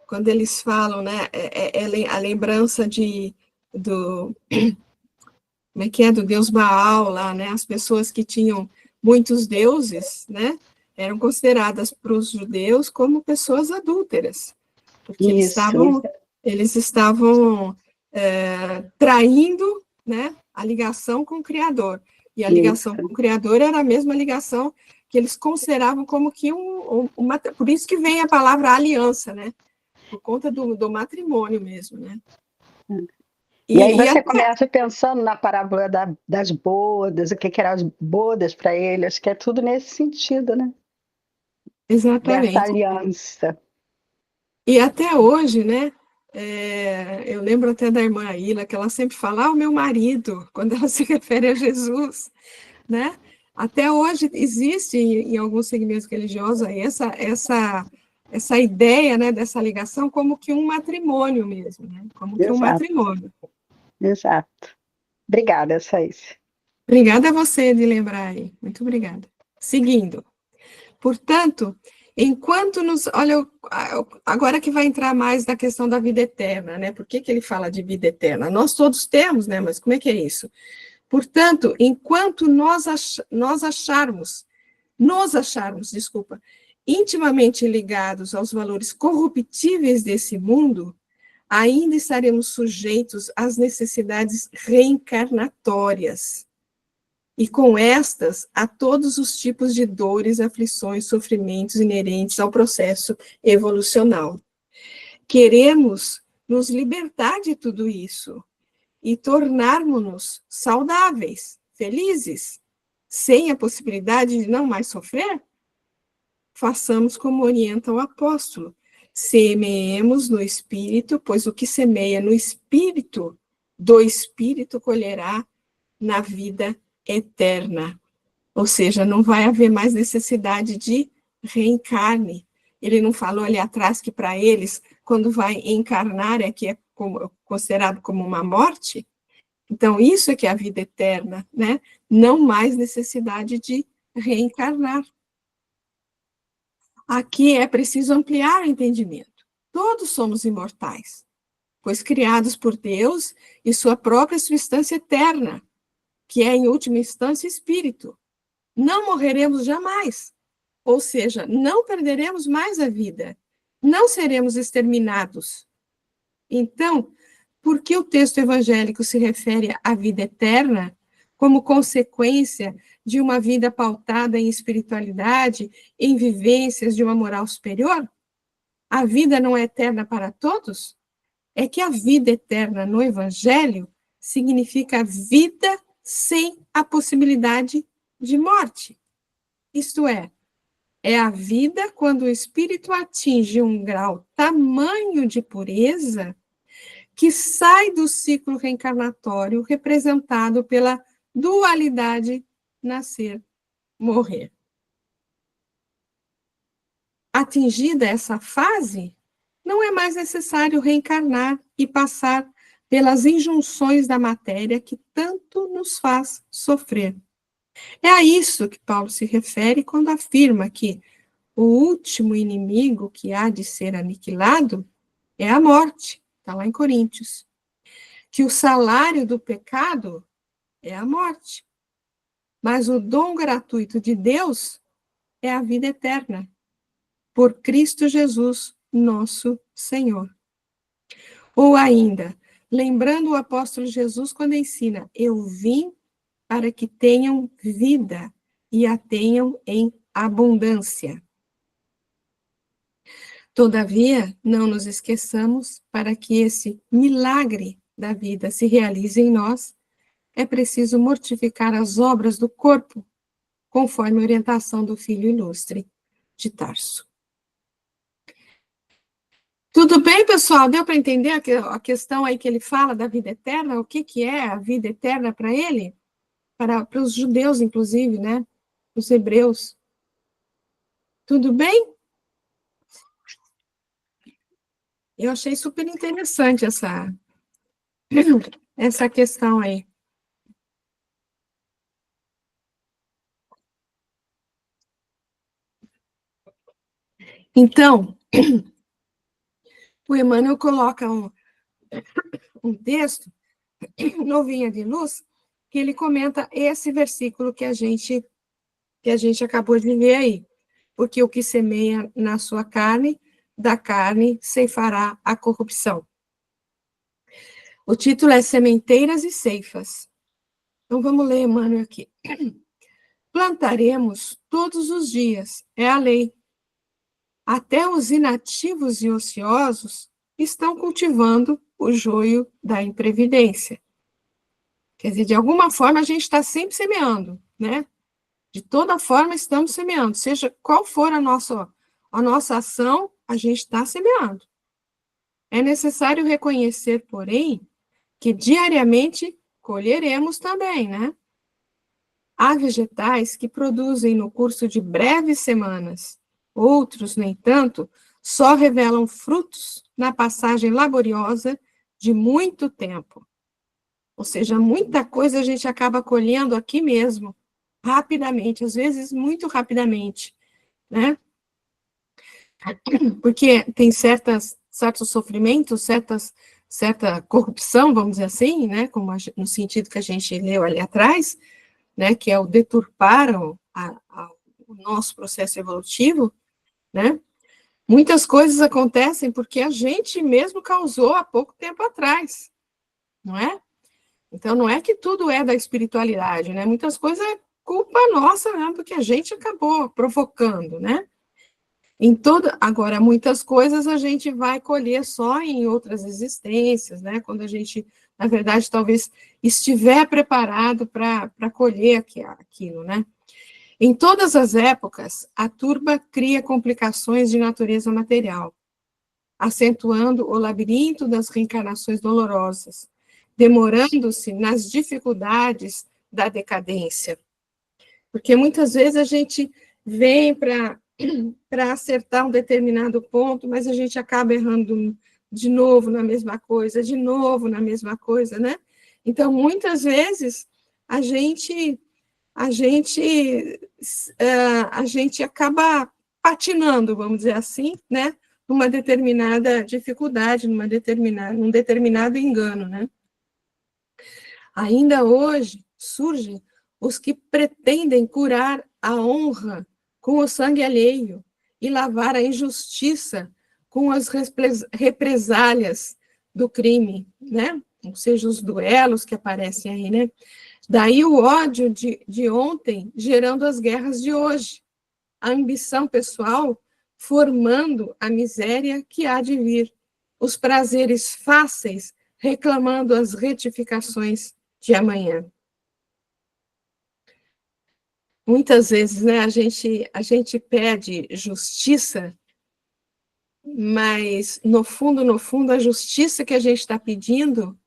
Quando eles falam, né, a lembrança como é que é, do deus Baal lá, né, as pessoas que tinham muitos deuses, né, eram consideradas para os judeus como pessoas adúlteras, porque eles estavam traindo, né, a ligação com o Criador, e a ligação com o Criador era a mesma ligação que eles consideravam como que por isso que vem a palavra aliança, né, por conta do matrimônio mesmo, né. E aí você começa pensando na parábola das bodas, o que eram as bodas para ele, acho que é tudo nesse sentido, né? Exatamente. Dessa aliança. E até hoje, né, eu lembro até da irmã Ila, que ela sempre fala, o meu marido, quando ela se refere a Jesus, né? Até hoje existe em alguns segmentos religiosos aí essa ideia, né, dessa ligação como que um matrimônio mesmo, né? Como que um matrimônio. Exato. Obrigada, Saíce. Obrigada a você de lembrar aí. Muito obrigada. Seguindo. Portanto, enquanto olha, agora que vai entrar mais na questão da vida eterna, né? Por que ele fala de vida eterna? Nós todos temos, né? Mas como é que é isso? Portanto, enquanto nos acharmos, intimamente ligados aos valores corruptíveis desse mundo, ainda estaremos sujeitos às necessidades reencarnatórias. E com estas, a todos os tipos de dores, aflições, sofrimentos inerentes ao processo evolucional. Queremos nos libertar de tudo isso e tornarmos-nos saudáveis, felizes, sem a possibilidade de não mais sofrer, façamos como orienta o apóstolo. Semeemos no Espírito, pois o que semeia no Espírito, do Espírito colherá na vida eterna. Ou seja, não vai haver mais necessidade de reencarne. Ele não falou ali atrás que para eles, quando vai encarnar, é que é considerado como uma morte? Então, isso é que é a vida eterna, né? Não mais necessidade de reencarnar. Aqui é preciso ampliar o entendimento. Todos somos imortais, pois criados por Deus e sua própria substância eterna, que é, em última instância, espírito. Não morreremos jamais, ou seja, não perderemos mais a vida, não seremos exterminados. Então, por que o texto evangélico se refere à vida eterna como consequência de uma vida pautada em espiritualidade, em vivências de uma moral superior? A vida não é eterna para todos? É que a vida eterna no evangelho significa vida sem a possibilidade de morte. Isto é a vida quando o espírito atinge um grau tamanho de pureza que sai do ciclo reencarnatório representado pela dualidade nascer-morrer. Atingida essa fase, não é mais necessário reencarnar e passar pelas injunções da matéria que tanto nos faz sofrer. É a isso que Paulo se refere quando afirma que o último inimigo que há de ser aniquilado é a morte, está lá em Coríntios. Que o salário do pecado é a morte, mas o dom gratuito de Deus é a vida eterna, por Cristo Jesus, nosso Senhor. Ou ainda, lembrando o apóstolo Jesus quando ensina, eu vim para que tenham vida e a tenham em abundância. Todavia, não nos esqueçamos, para que esse milagre da vida se realize em nós, é preciso mortificar as obras do corpo, conforme a orientação do Filho Ilustre de Tarso. Tudo bem, pessoal? Deu para entender a questão aí que ele fala da vida eterna? O que é a vida eterna para ele? Para os judeus, inclusive, né? Os hebreus. Tudo bem? Eu achei super interessante essa questão aí. Então, o Emmanuel coloca um texto, Novinha de Luz, que ele comenta esse versículo que a gente acabou de ler aí. Porque o que semeia na sua carne, da carne ceifará a corrupção. O título é Sementeiras e Ceifas. Então, vamos ler, Emmanuel, aqui. Plantaremos todos os dias, é a lei. Até os inativos e ociosos estão cultivando o joio da imprevidência. Quer dizer, de alguma forma, a gente está sempre semeando, né? De toda forma, estamos semeando. Seja qual for a nossa ação, a gente está semeando. É necessário reconhecer, porém, que diariamente colheremos também, né? Há vegetais que produzem no curso de breves semanas. Outros, no entanto, só revelam frutos na passagem laboriosa de muito tempo. Ou seja, muita coisa a gente acaba colhendo aqui mesmo, rapidamente, às vezes muito rapidamente, né? Porque tem certos sofrimentos, certa corrupção, vamos dizer assim, né? Como no sentido que a gente leu ali atrás, né? Que é o deturpar o nosso processo evolutivo, né? Muitas coisas acontecem porque a gente mesmo causou há pouco tempo atrás, não é? Então, não é que tudo é da espiritualidade, né? Muitas coisas é culpa nossa, né? Porque a gente acabou provocando, né? Agora, muitas coisas a gente vai colher só em outras existências, né? Quando a gente na verdade, talvez estiver preparado para colher aquilo, né? Em todas as épocas, a turba cria complicações de natureza material, acentuando o labirinto das reencarnações dolorosas, demorando-se nas dificuldades da decadência. Porque muitas vezes a gente vem para acertar um determinado ponto, mas a gente acaba errando de novo na mesma coisa, de novo na mesma coisa, né? Então, muitas vezes, a gente acaba patinando, vamos dizer assim, né? Numa determinada dificuldade, num determinado engano, né? Ainda hoje surgem os que pretendem curar a honra com o sangue alheio e lavar a injustiça com as represálias do crime, né? Ou seja, os duelos que aparecem aí, né? Daí o ódio de ontem gerando as guerras de hoje, a ambição pessoal formando a miséria que há de vir, os prazeres fáceis reclamando as retificações de amanhã. Muitas vezes, né, a gente pede justiça, mas no fundo, a justiça que a gente está pedindo,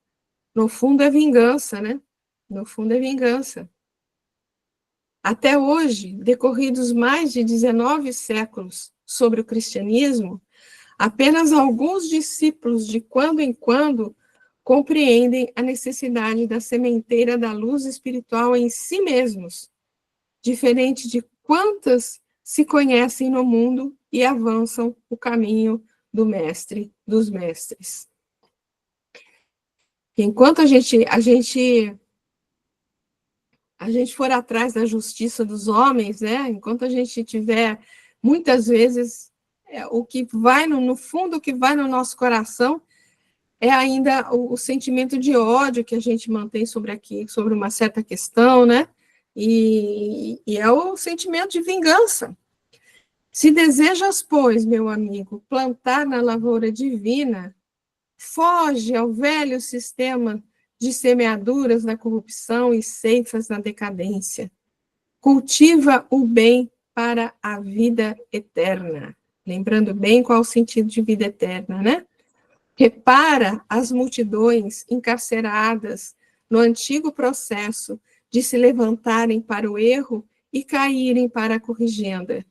no fundo é vingança, né? No fundo é vingança. Até hoje, decorridos mais de 19 séculos sobre o cristianismo, apenas alguns discípulos, de quando em quando, compreendem a necessidade da sementeira da luz espiritual em si mesmos, diferente de quantas se conhecem no mundo e avançam o caminho do mestre dos mestres. Enquanto a gente for atrás da justiça dos homens, né? Enquanto a gente tiver, muitas vezes, o que vai no fundo, o que vai no nosso coração é ainda o sentimento de ódio que a gente mantém sobre uma certa questão, né? E é o sentimento de vingança. Se desejas, pois, meu amigo, plantar na lavoura divina, foge ao velho sistema de semeaduras na corrupção e ceifas na decadência. Cultiva o bem para a vida eterna. Lembrando bem qual é o sentido de vida eterna, né? Repara as multidões encarceradas no antigo processo de se levantarem para o erro e caírem para a corrigenda.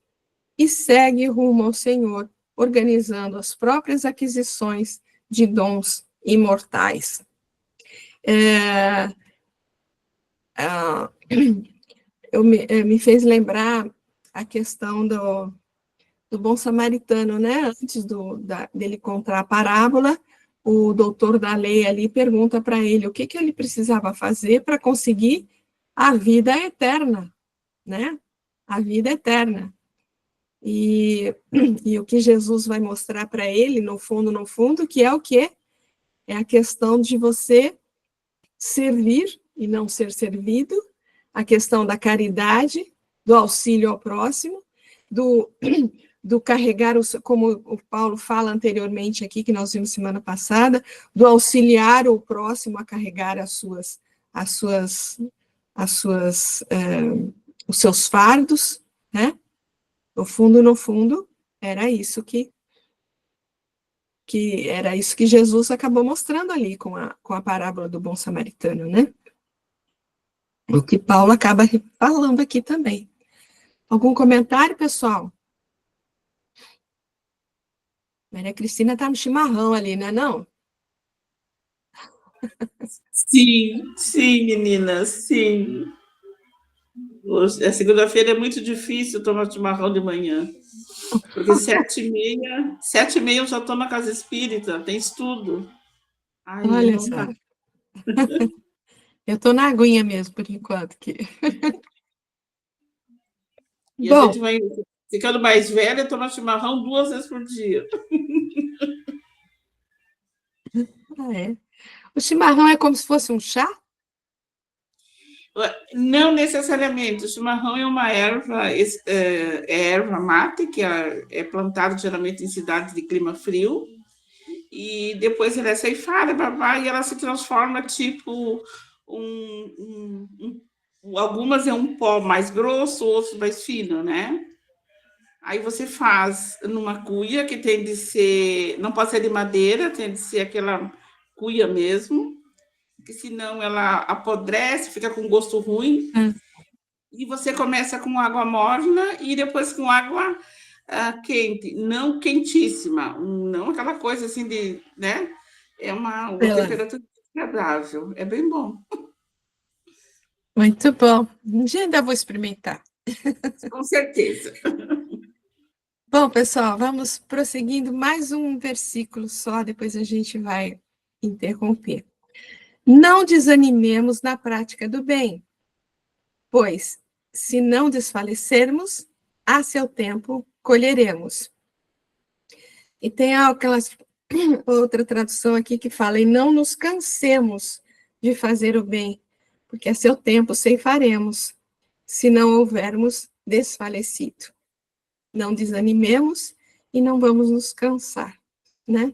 E segue rumo ao Senhor, organizando as próprias aquisições de dons imortais. Me fez lembrar a questão do bom samaritano, né? Antes dele contar a parábola, o doutor da lei ali pergunta para ele o que ele precisava fazer para conseguir a vida eterna, né? A vida eterna. E o que Jesus vai mostrar para ele, no fundo, que é o quê? É a questão de você servir e não ser servido, a questão da caridade, do auxílio ao próximo, do carregar, como o Paulo fala anteriormente aqui, que nós vimos semana passada, do auxiliar o próximo a carregar os seus fardos, né? No fundo, era isso que Jesus acabou mostrando ali com a parábola do bom samaritano, né? O que Paulo acaba falando aqui também. Algum comentário, pessoal? Maria Cristina está no chimarrão ali, né, não? Sim, meninas, sim. A segunda-feira é muito difícil tomar chimarrão de manhã, porque 7h30 eu já estou na casa espírita, tem estudo. Ai, olha não só. tá. Eu estou na aguinha mesmo, por enquanto. E Bom, a gente vai ficando mais velha, tomar chimarrão 2 vezes por dia. é. O chimarrão é como se fosse um chá? Não necessariamente. O chimarrão é uma erva, erva mate, que é plantada geralmente em cidades de clima frio, e depois ela é ceifada, babá, e ela se transforma tipo algumas é um pó mais grosso, outros mais fino, né? Aí você faz numa cuia que tem de ser, não pode ser de madeira, tem de ser aquela cuia mesmo, porque senão ela apodrece, fica com gosto ruim. E você começa com água morna e depois com água quente, não quentíssima, não aquela coisa assim de, né? É uma temperatura agradável, é bem bom. Muito bom. Já ainda vou experimentar. Com certeza. Bom, pessoal, vamos prosseguindo mais um versículo só, depois a gente vai interromper. Não desanimemos na prática do bem, pois, se não desfalecermos, a seu tempo colheremos. E tem aquelas outra tradução aqui que fala, e não nos cansemos de fazer o bem, porque a seu tempo ceifaremos, se não houvermos desfalecido. Não desanimemos e não vamos nos cansar, né?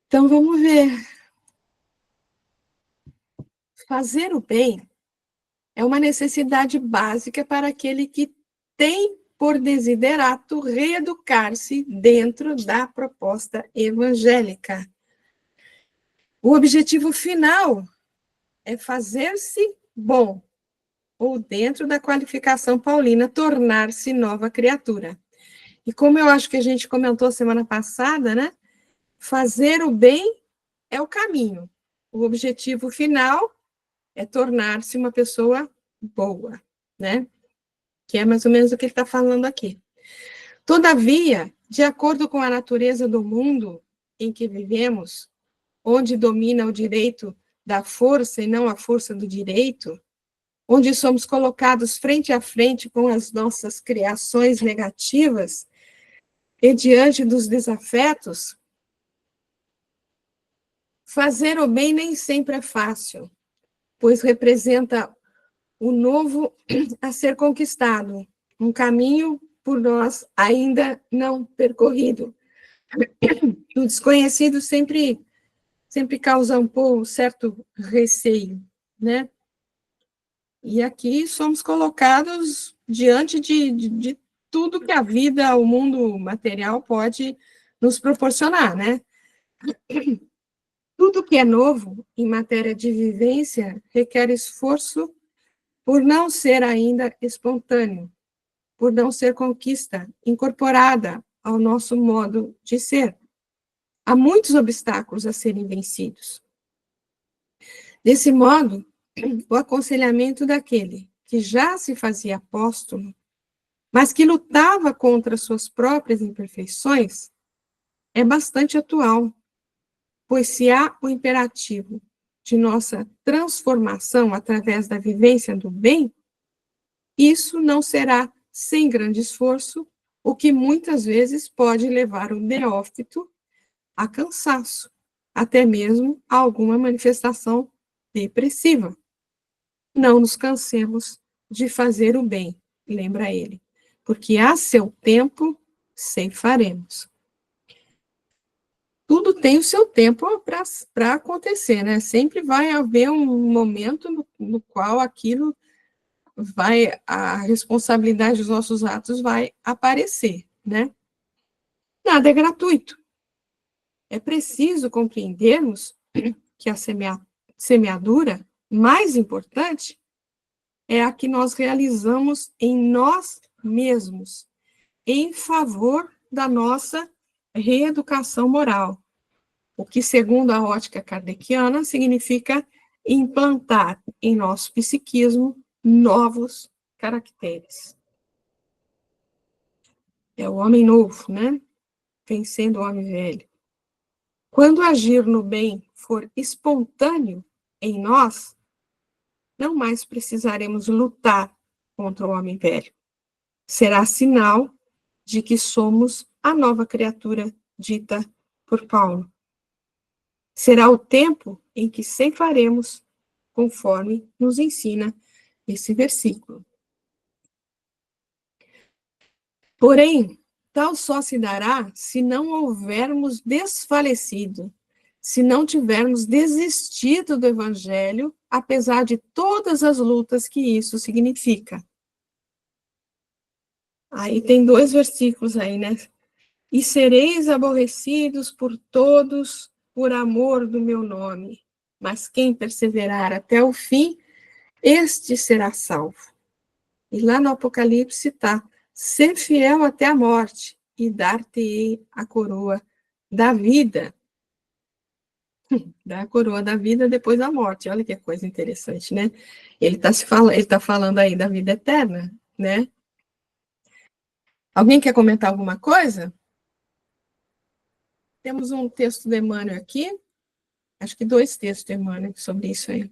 Então, vamos ver. Fazer o bem é uma necessidade básica para aquele que tem por desiderato reeducar-se dentro da proposta evangélica. O objetivo final é fazer-se bom, ou dentro da qualificação paulina, tornar-se nova criatura. E como eu acho que a gente comentou semana passada, né? Fazer o bem é o caminho. O objetivo final é tornar-se uma pessoa boa, né? Que é mais ou menos o que ele está falando aqui. Todavia, de acordo com a natureza do mundo em que vivemos, onde domina o direito da força e não a força do direito, onde somos colocados frente a frente com as nossas criações negativas e diante dos desafetos, fazer o bem nem sempre é fácil, pois representa o novo a ser conquistado, um caminho por nós ainda não percorrido. O desconhecido sempre causa um certo receio, né? E aqui somos colocados diante de tudo que a vida, o mundo material pode nos proporcionar, né? Tudo que é novo em matéria de vivência requer esforço por não ser ainda espontâneo, por não ser conquista incorporada ao nosso modo de ser. Há muitos obstáculos a serem vencidos. Desse modo, o aconselhamento daquele que já se fazia apóstolo, mas que lutava contra suas próprias imperfeições, é bastante atual, pois se há o imperativo de nossa transformação através da vivência do bem, isso não será sem grande esforço, o que muitas vezes pode levar o neófito a cansaço, até mesmo a alguma manifestação depressiva. Não nos cansemos de fazer o bem, lembra ele, porque a seu tempo ceifaremos. Tudo tem o seu tempo para acontecer, né? Sempre vai haver um momento no qual aquilo a responsabilidade dos nossos atos vai aparecer, né? Nada é gratuito. É preciso compreendermos que a semeadura mais importante é a que nós realizamos em nós mesmos, em favor da nossa reeducação moral, o que, segundo a ótica kardeciana, significa implantar em nosso psiquismo novos caracteres. É o homem novo, né? Vencendo o homem velho. Quando agir no bem for espontâneo em nós, não mais precisaremos lutar contra o homem velho. Será sinal de que somos a nova criatura dita por Paulo. Será o tempo em que ceifaremos, conforme nos ensina esse versículo. Porém, Tal só se dará se não houvermos desfalecido, se não tivermos desistido do Evangelho, apesar de todas as lutas que isso significa. Aí tem 2 versículos aí, né? E sereis aborrecidos por todos por amor do meu nome, mas quem perseverar até o fim, este será salvo. E lá no Apocalipse está, ser fiel até a morte, e dar-te-ei a coroa da vida. Da coroa da vida depois da morte. Olha que coisa interessante, né? Ele está falando aí da vida eterna, né? Alguém quer comentar alguma coisa? Temos um texto de Emmanuel aqui, acho que 2 textos de Emmanuel sobre isso aí.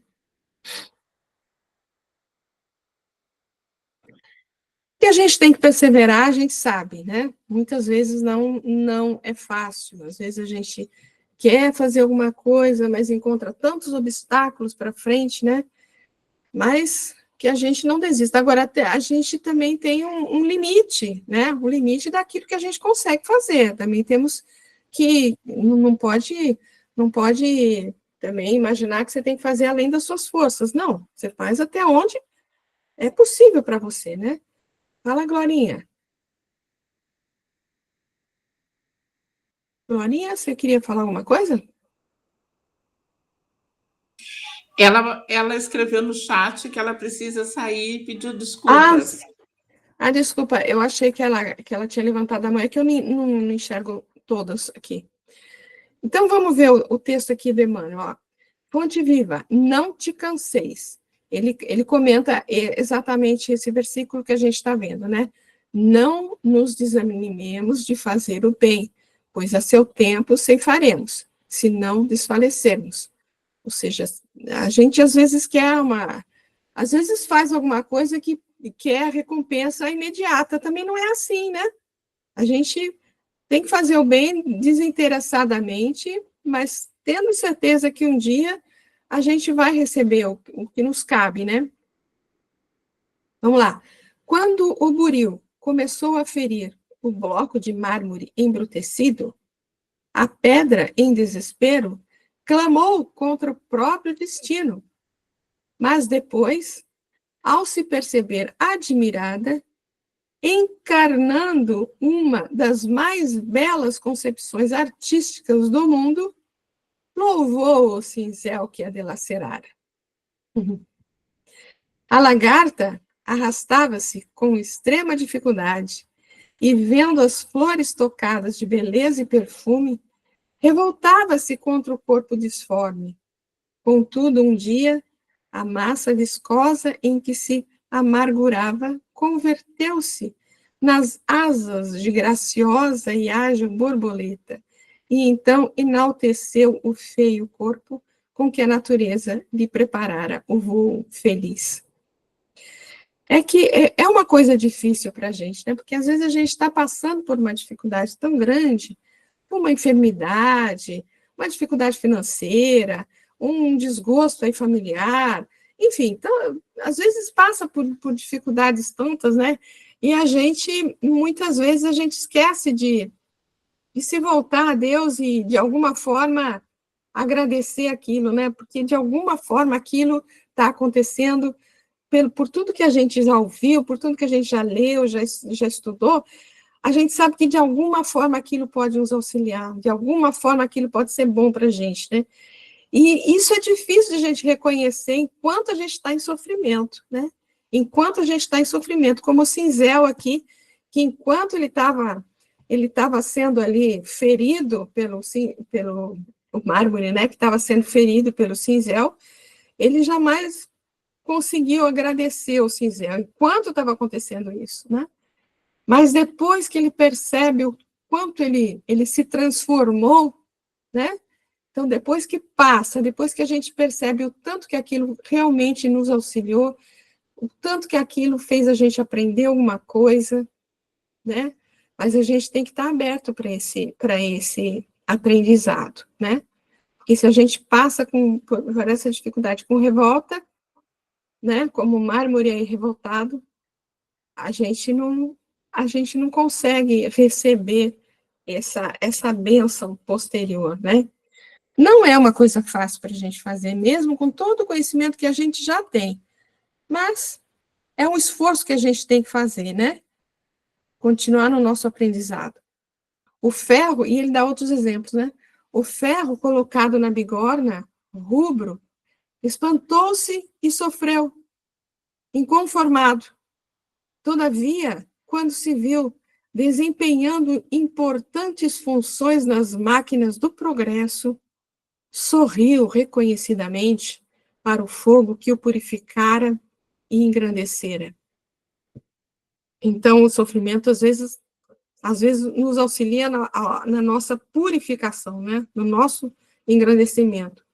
Que a gente tem que perseverar, a gente sabe, né? Muitas vezes não é fácil. Às vezes a gente quer fazer alguma coisa, mas encontra tantos obstáculos para frente, né? Mas que a gente não desista. Agora, a gente também tem um limite, né? Um limite daquilo que a gente consegue fazer. Também temos que não pode também imaginar que você tem que fazer além das suas forças. Não, você faz até onde é possível para você, né? Fala, Glorinha. Glorinha, você queria falar alguma coisa? Ela escreveu no chat que ela precisa sair e pediu desculpas. Desculpa, eu achei que ela tinha levantado a mão, é que eu não enxergo todas aqui. Então, vamos ver o texto aqui do Emmanuel. Ó. Fonte viva, não te canseis. Ele comenta exatamente esse versículo que a gente está vendo, né? Não nos desanimemos de fazer o bem, pois a seu tempo ceifaremos, se não desfalecermos. Ou seja, a gente às vezes às vezes faz alguma coisa que quer a recompensa imediata, também não é assim, né? A gente tem que fazer o bem desinteressadamente, mas tendo certeza que um dia a gente vai receber o que nos cabe, né? Vamos lá. Quando o buril começou a ferir o bloco de mármore embrutecido, a pedra, em desespero, clamou contra o próprio destino. Mas depois, ao se perceber admirada, encarnando uma das mais belas concepções artísticas do mundo, louvou o cincel que a delacerara. A lagarta arrastava-se com extrema dificuldade e, vendo as flores tocadas de beleza e perfume, revoltava-se contra o corpo disforme. Contudo, um dia, a massa viscosa em que se amargurava converteu-se nas asas de graciosa e ágil borboleta, e então enalteceu o feio corpo com que a natureza lhe preparara o voo feliz. É que é uma coisa difícil para a gente, né? Porque às vezes a gente está passando por uma dificuldade tão grande, uma enfermidade, uma dificuldade financeira, um desgosto aí familiar, enfim, então, às vezes passa por dificuldades tantas, né? E a gente, muitas vezes, a gente esquece de se voltar a Deus e, de alguma forma, agradecer aquilo, né? Porque, de alguma forma, aquilo está acontecendo por tudo que a gente já ouviu, por tudo que a gente já leu, já estudou, a gente sabe que, de alguma forma, aquilo pode nos auxiliar, de alguma forma, aquilo pode ser bom para a gente, né? E isso é difícil de a gente reconhecer enquanto a gente está em sofrimento, né? Enquanto a gente está em sofrimento, como o cinzel aqui, que enquanto ele estava sendo ali ferido pelo o mármore, né? Que estava sendo ferido pelo cinzel, ele jamais conseguiu agradecer o cinzel, enquanto estava acontecendo isso, né? Mas depois que ele percebe o quanto ele se transformou, né? Então, depois que passa, depois que a gente percebe o tanto que aquilo realmente nos auxiliou, o tanto que aquilo fez a gente aprender alguma coisa, né? Mas a gente tem que estar aberto para esse aprendizado, né? Porque se a gente passa por essa dificuldade com revolta, né? Como o mármore aí revoltado, a gente não a gente não consegue receber essa bênção posterior, né? Não é uma coisa fácil para a gente fazer, mesmo com todo o conhecimento que a gente já tem, mas é um esforço que a gente tem que fazer, né? Continuar no nosso aprendizado. O ferro, e ele dá outros exemplos, né? O ferro colocado na bigorna, rubro, espantou-se e sofreu, inconformado. Todavia, quando se viu desempenhando importantes funções nas máquinas do progresso, sorriu reconhecidamente para o fogo que o purificara e engrandecera. Então, o sofrimento, às vezes nos auxilia na nossa purificação, né? No nosso engrandecimento.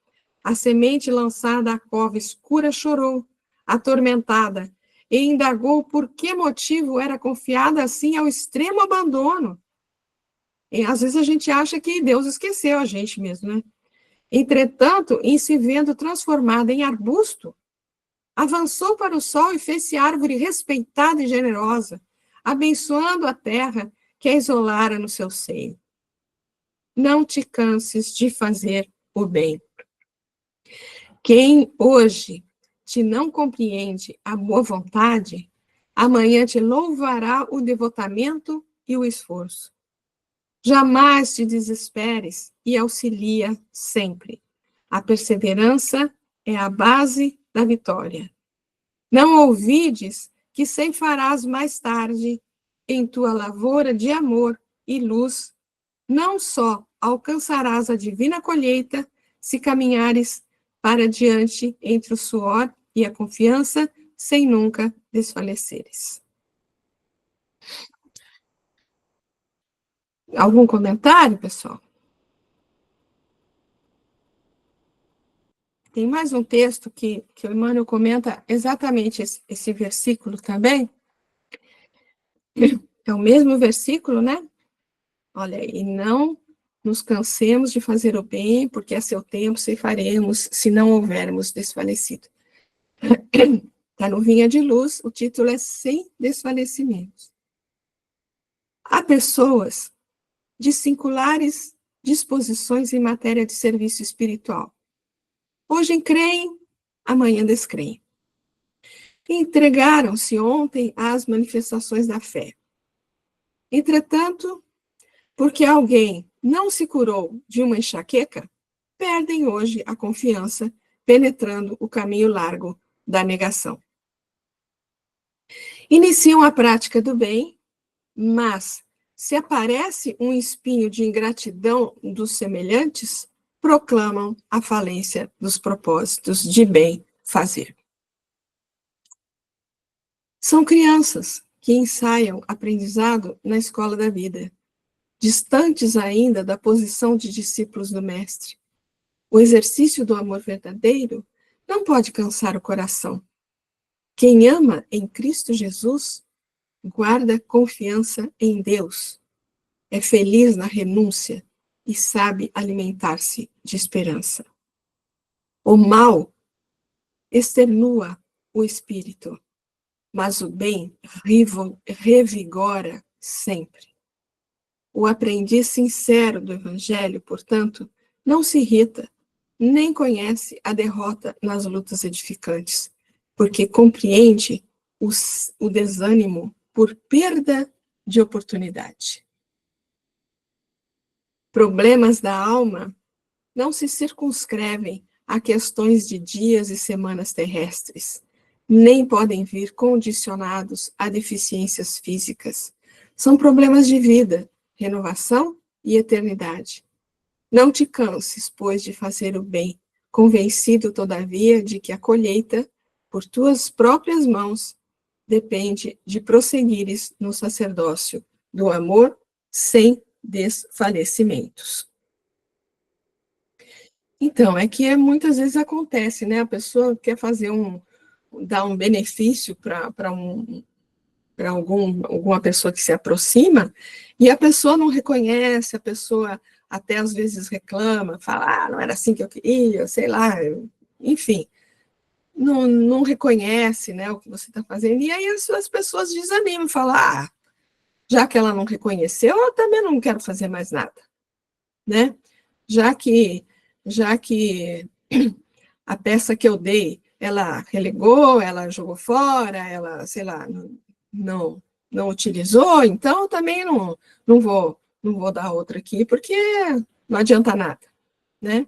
A semente lançada à cova escura chorou, atormentada, e indagou por que motivo era confiada assim ao extremo abandono. E, às vezes a gente acha que Deus esqueceu a gente mesmo, né? Entretanto, em se vendo transformada em arbusto, avançou para o sol e fez-se árvore respeitada e generosa, abençoando a terra que a isolara no seu seio. Não te canses de fazer o bem. Quem hoje te não compreende a boa vontade, amanhã te louvará o devotamento e o esforço. Jamais te desesperes e auxilia sempre. A perseverança é a base da vitória. Não ouvides que ceifarás mais tarde em tua lavoura de amor e luz. Não só alcançarás a divina colheita, se caminhares para diante entre o suor e a confiança, sem nunca desfaleceres. Algum comentário, pessoal? Tem mais um texto que o Emmanuel comenta exatamente esse versículo também. É o mesmo versículo, né? Olha, e não nos cansemos de fazer o bem, porque a seu tempo ceifaremos, se não houvermos desfalecido. Está no Vinha de Luz, o título é Sem Desfalecimentos. Há pessoas de singulares disposições em matéria de serviço espiritual. Hoje creem, amanhã descreem. Entregaram-se ontem às manifestações da fé. Entretanto, porque alguém não se curou de uma enxaqueca, perdem hoje a confiança, penetrando o caminho largo da negação. Iniciam a prática do bem, mas se aparece um espinho de ingratidão dos semelhantes, proclamam a falência dos propósitos de bem fazer. São crianças que ensaiam aprendizado na escola da vida, distantes ainda da posição de discípulos do Mestre. O exercício do amor verdadeiro não pode cansar o coração. Quem ama em Cristo Jesus, guarda confiança em Deus, é feliz na renúncia e sabe alimentar-se de esperança. O mal externua o espírito, mas o bem revigora sempre. O aprendiz sincero do Evangelho, portanto, não se irrita, nem conhece a derrota nas lutas edificantes, porque compreende o desânimo por perda de oportunidade. Problemas da alma não se circunscrevem a questões de dias e semanas terrestres, nem podem vir condicionados a deficiências físicas. São problemas de vida, renovação e eternidade. Não te canses, pois, de fazer o bem, convencido, todavia, de que a colheita, por tuas próprias mãos, depende de prosseguires no sacerdócio do amor sem desfalecimentos. Então, é que muitas vezes acontece, né? A pessoa quer fazer dar um benefício para alguma pessoa que se aproxima, e a pessoa não reconhece, a pessoa até às vezes reclama, fala, não era assim que eu queria, sei lá, enfim, não reconhece, né, o que você está fazendo, e aí as pessoas desanimam, falam, Já que ela não reconheceu, eu também não quero fazer mais nada, né? Já que a peça que eu dei, ela relegou, ela jogou fora, ela, sei lá, não, não utilizou, então eu também não vou dar outra aqui, porque não adianta nada, né?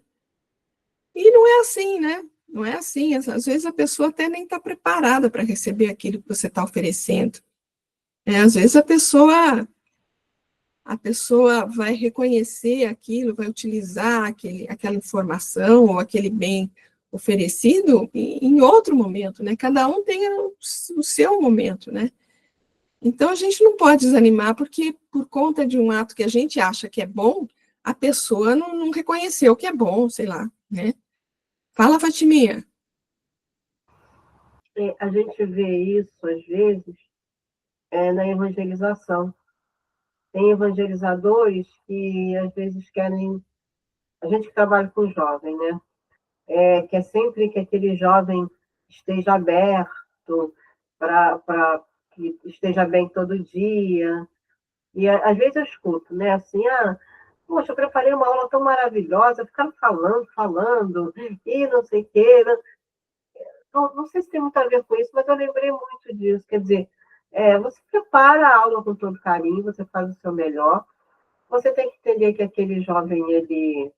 E não é assim, né? Não é assim. Às vezes a pessoa até nem está preparada para receber aquilo que você está oferecendo. Às vezes a pessoa vai reconhecer aquilo, vai utilizar aquela informação ou aquele bem oferecido em outro momento, né? Cada um tem o seu momento, né? Então a gente não pode desanimar porque por conta de um ato que a gente acha que é bom, a pessoa não reconheceu que é bom, sei lá, né? Fala, Fatiminha. A gente vê isso, às vezes, na evangelização. Tem evangelizadores que, às vezes, querem... A gente que trabalha com jovem, né? Quer sempre que aquele jovem esteja aberto para que esteja bem todo dia. E, às vezes, eu escuto, né? Assim, poxa, eu preparei uma aula tão maravilhosa, ficaram falando, e não sei o quê. Não sei se tem muito a ver com isso, mas eu lembrei muito disso. Quer dizer, você prepara a aula com todo carinho, você faz o seu melhor. Você tem que entender que aquele jovem, ele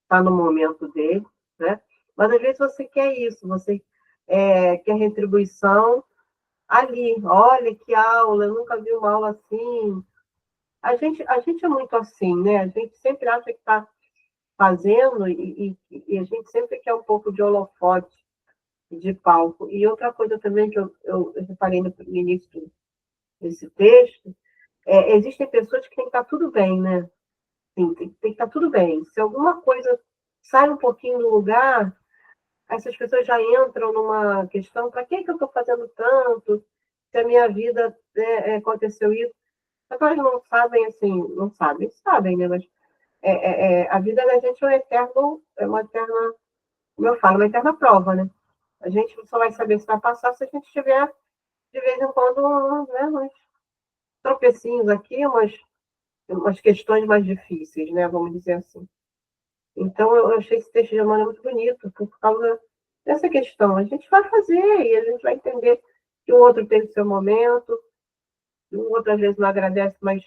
está no momento dele, né? Mas às vezes você quer isso, você quer retribuição ali. Olha que aula, eu nunca vi uma aula assim. A gente é muito assim, né? A gente sempre acha que está fazendo e a gente sempre quer um pouco de holofote, de palco. E outra coisa também que eu reparei no início desse texto, existem pessoas que têm que estar tudo bem, né? Sim, tem que estar tudo bem. Se alguma coisa sai um pouquinho do lugar, essas pessoas já entram numa questão: para que eu estou fazendo tanto? Se a minha vida aconteceu isso. Só que elas não sabem, assim, não sabem, né? Mas a vida da gente é uma eterna, como eu falo, uma eterna prova, né? A gente só vai saber se vai passar se a gente tiver, de vez em quando, né, uns tropecinhos aqui, umas questões mais difíceis, né? Vamos dizer assim. Então, eu achei esse texto de Emmanuel muito bonito, por causa dessa questão. A gente vai fazer e a gente vai entender que o outro tem o seu momento, que o outro, às vezes, não agradece, mas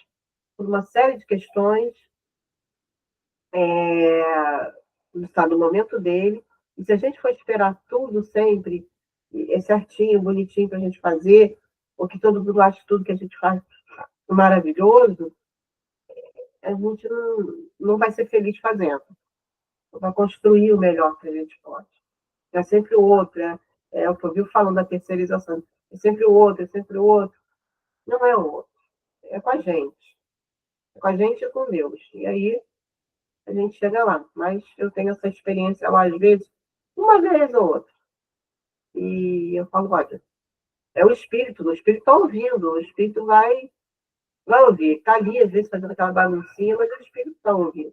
por uma série de questões, está no momento dele. E se a gente for esperar tudo sempre, certinho, bonitinho para a gente fazer, ou que todo mundo ache tudo que a gente faz maravilhoso, a gente não vai ser feliz fazendo. Não vai construir o melhor que a gente pode. É sempre o outro, é o que eu vi falando da terceirização. É sempre o outro, é sempre o outro. Não é o outro, é com a gente. É com a gente e com Deus. E aí a gente chega lá. Mas eu tenho essa experiência lá, às vezes, uma vez ou outra. E eu falo, olha, é o Espírito está ouvindo, o Espírito vai ouvir. Está ali, às vezes, fazendo aquela baguncinha, mas o Espírito está ouvindo.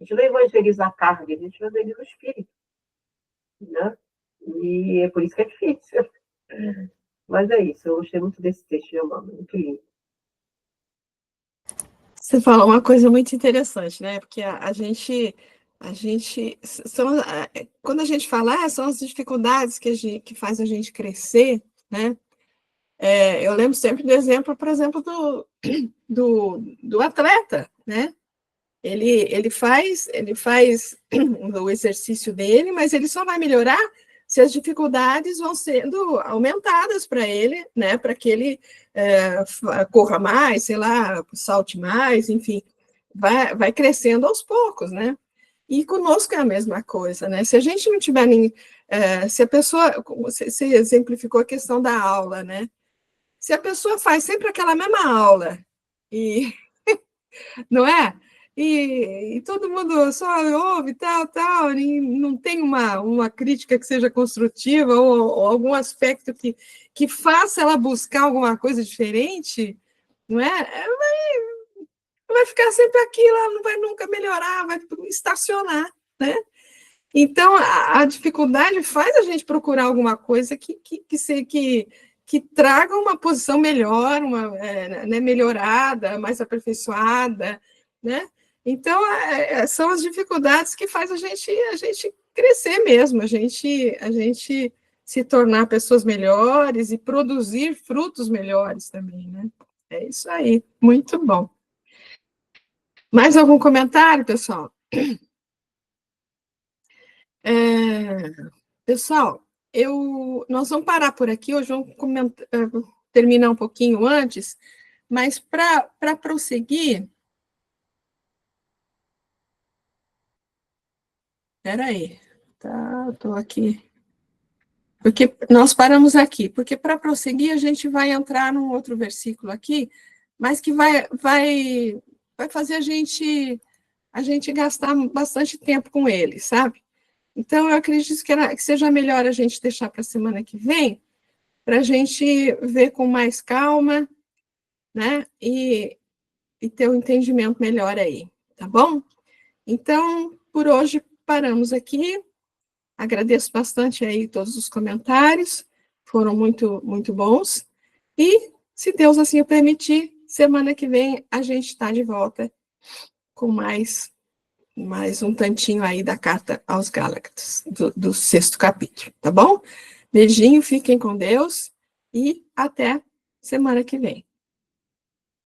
A gente não evangeliza a carne, a gente evangeliza o Espírito. Né? E é por isso que é difícil. Mas é isso, eu gostei muito desse texto, meu mano, muito lindo. Você falou uma coisa muito interessante, né? Porque a gente quando a gente fala, são as dificuldades que faz a gente crescer, né? Eu lembro sempre do exemplo, por exemplo, do atleta, né? Ele faz o exercício dele, mas ele só vai melhorar se as dificuldades vão sendo aumentadas para ele, né? Para que ele corra mais, sei lá, salte mais, enfim, vai crescendo aos poucos, né? E conosco é a mesma coisa, né? Se a gente não tiver se a pessoa, você exemplificou a questão da aula, né? Se a pessoa faz sempre aquela mesma aula e não é? E todo mundo só ouve tal, e não tem uma crítica que seja construtiva ou algum aspecto que faça ela buscar alguma coisa diferente, não é? Vai ficar sempre aquilo, ela não vai nunca melhorar, vai estacionar, né? Então, a dificuldade faz a gente procurar alguma coisa que que tragam uma posição melhor, né, melhorada, mais aperfeiçoada, né? Então, são as dificuldades que faz a gente crescer mesmo, a gente se tornar pessoas melhores e produzir frutos melhores também, né? É isso aí, muito bom. Mais algum comentário, pessoal? Pessoal, nós vamos parar por aqui, hoje vamos terminar um pouquinho antes, mas para prosseguir... Espera aí, tá, estou aqui. Porque nós paramos aqui, porque para prosseguir a gente vai entrar num outro versículo aqui, mas que vai fazer a gente gastar bastante tempo com ele, sabe? Então, eu acredito que seja melhor a gente deixar para a semana que vem, para a gente ver com mais calma, né? E ter um entendimento melhor aí, tá bom? Então, por hoje, paramos aqui. Agradeço bastante aí todos os comentários, foram muito, muito bons. E, se Deus assim o permitir, semana que vem a gente está de volta com mais um tantinho aí da carta aos Gálatas, do 6º capítulo, tá bom? Beijinho, fiquem com Deus e até semana que vem.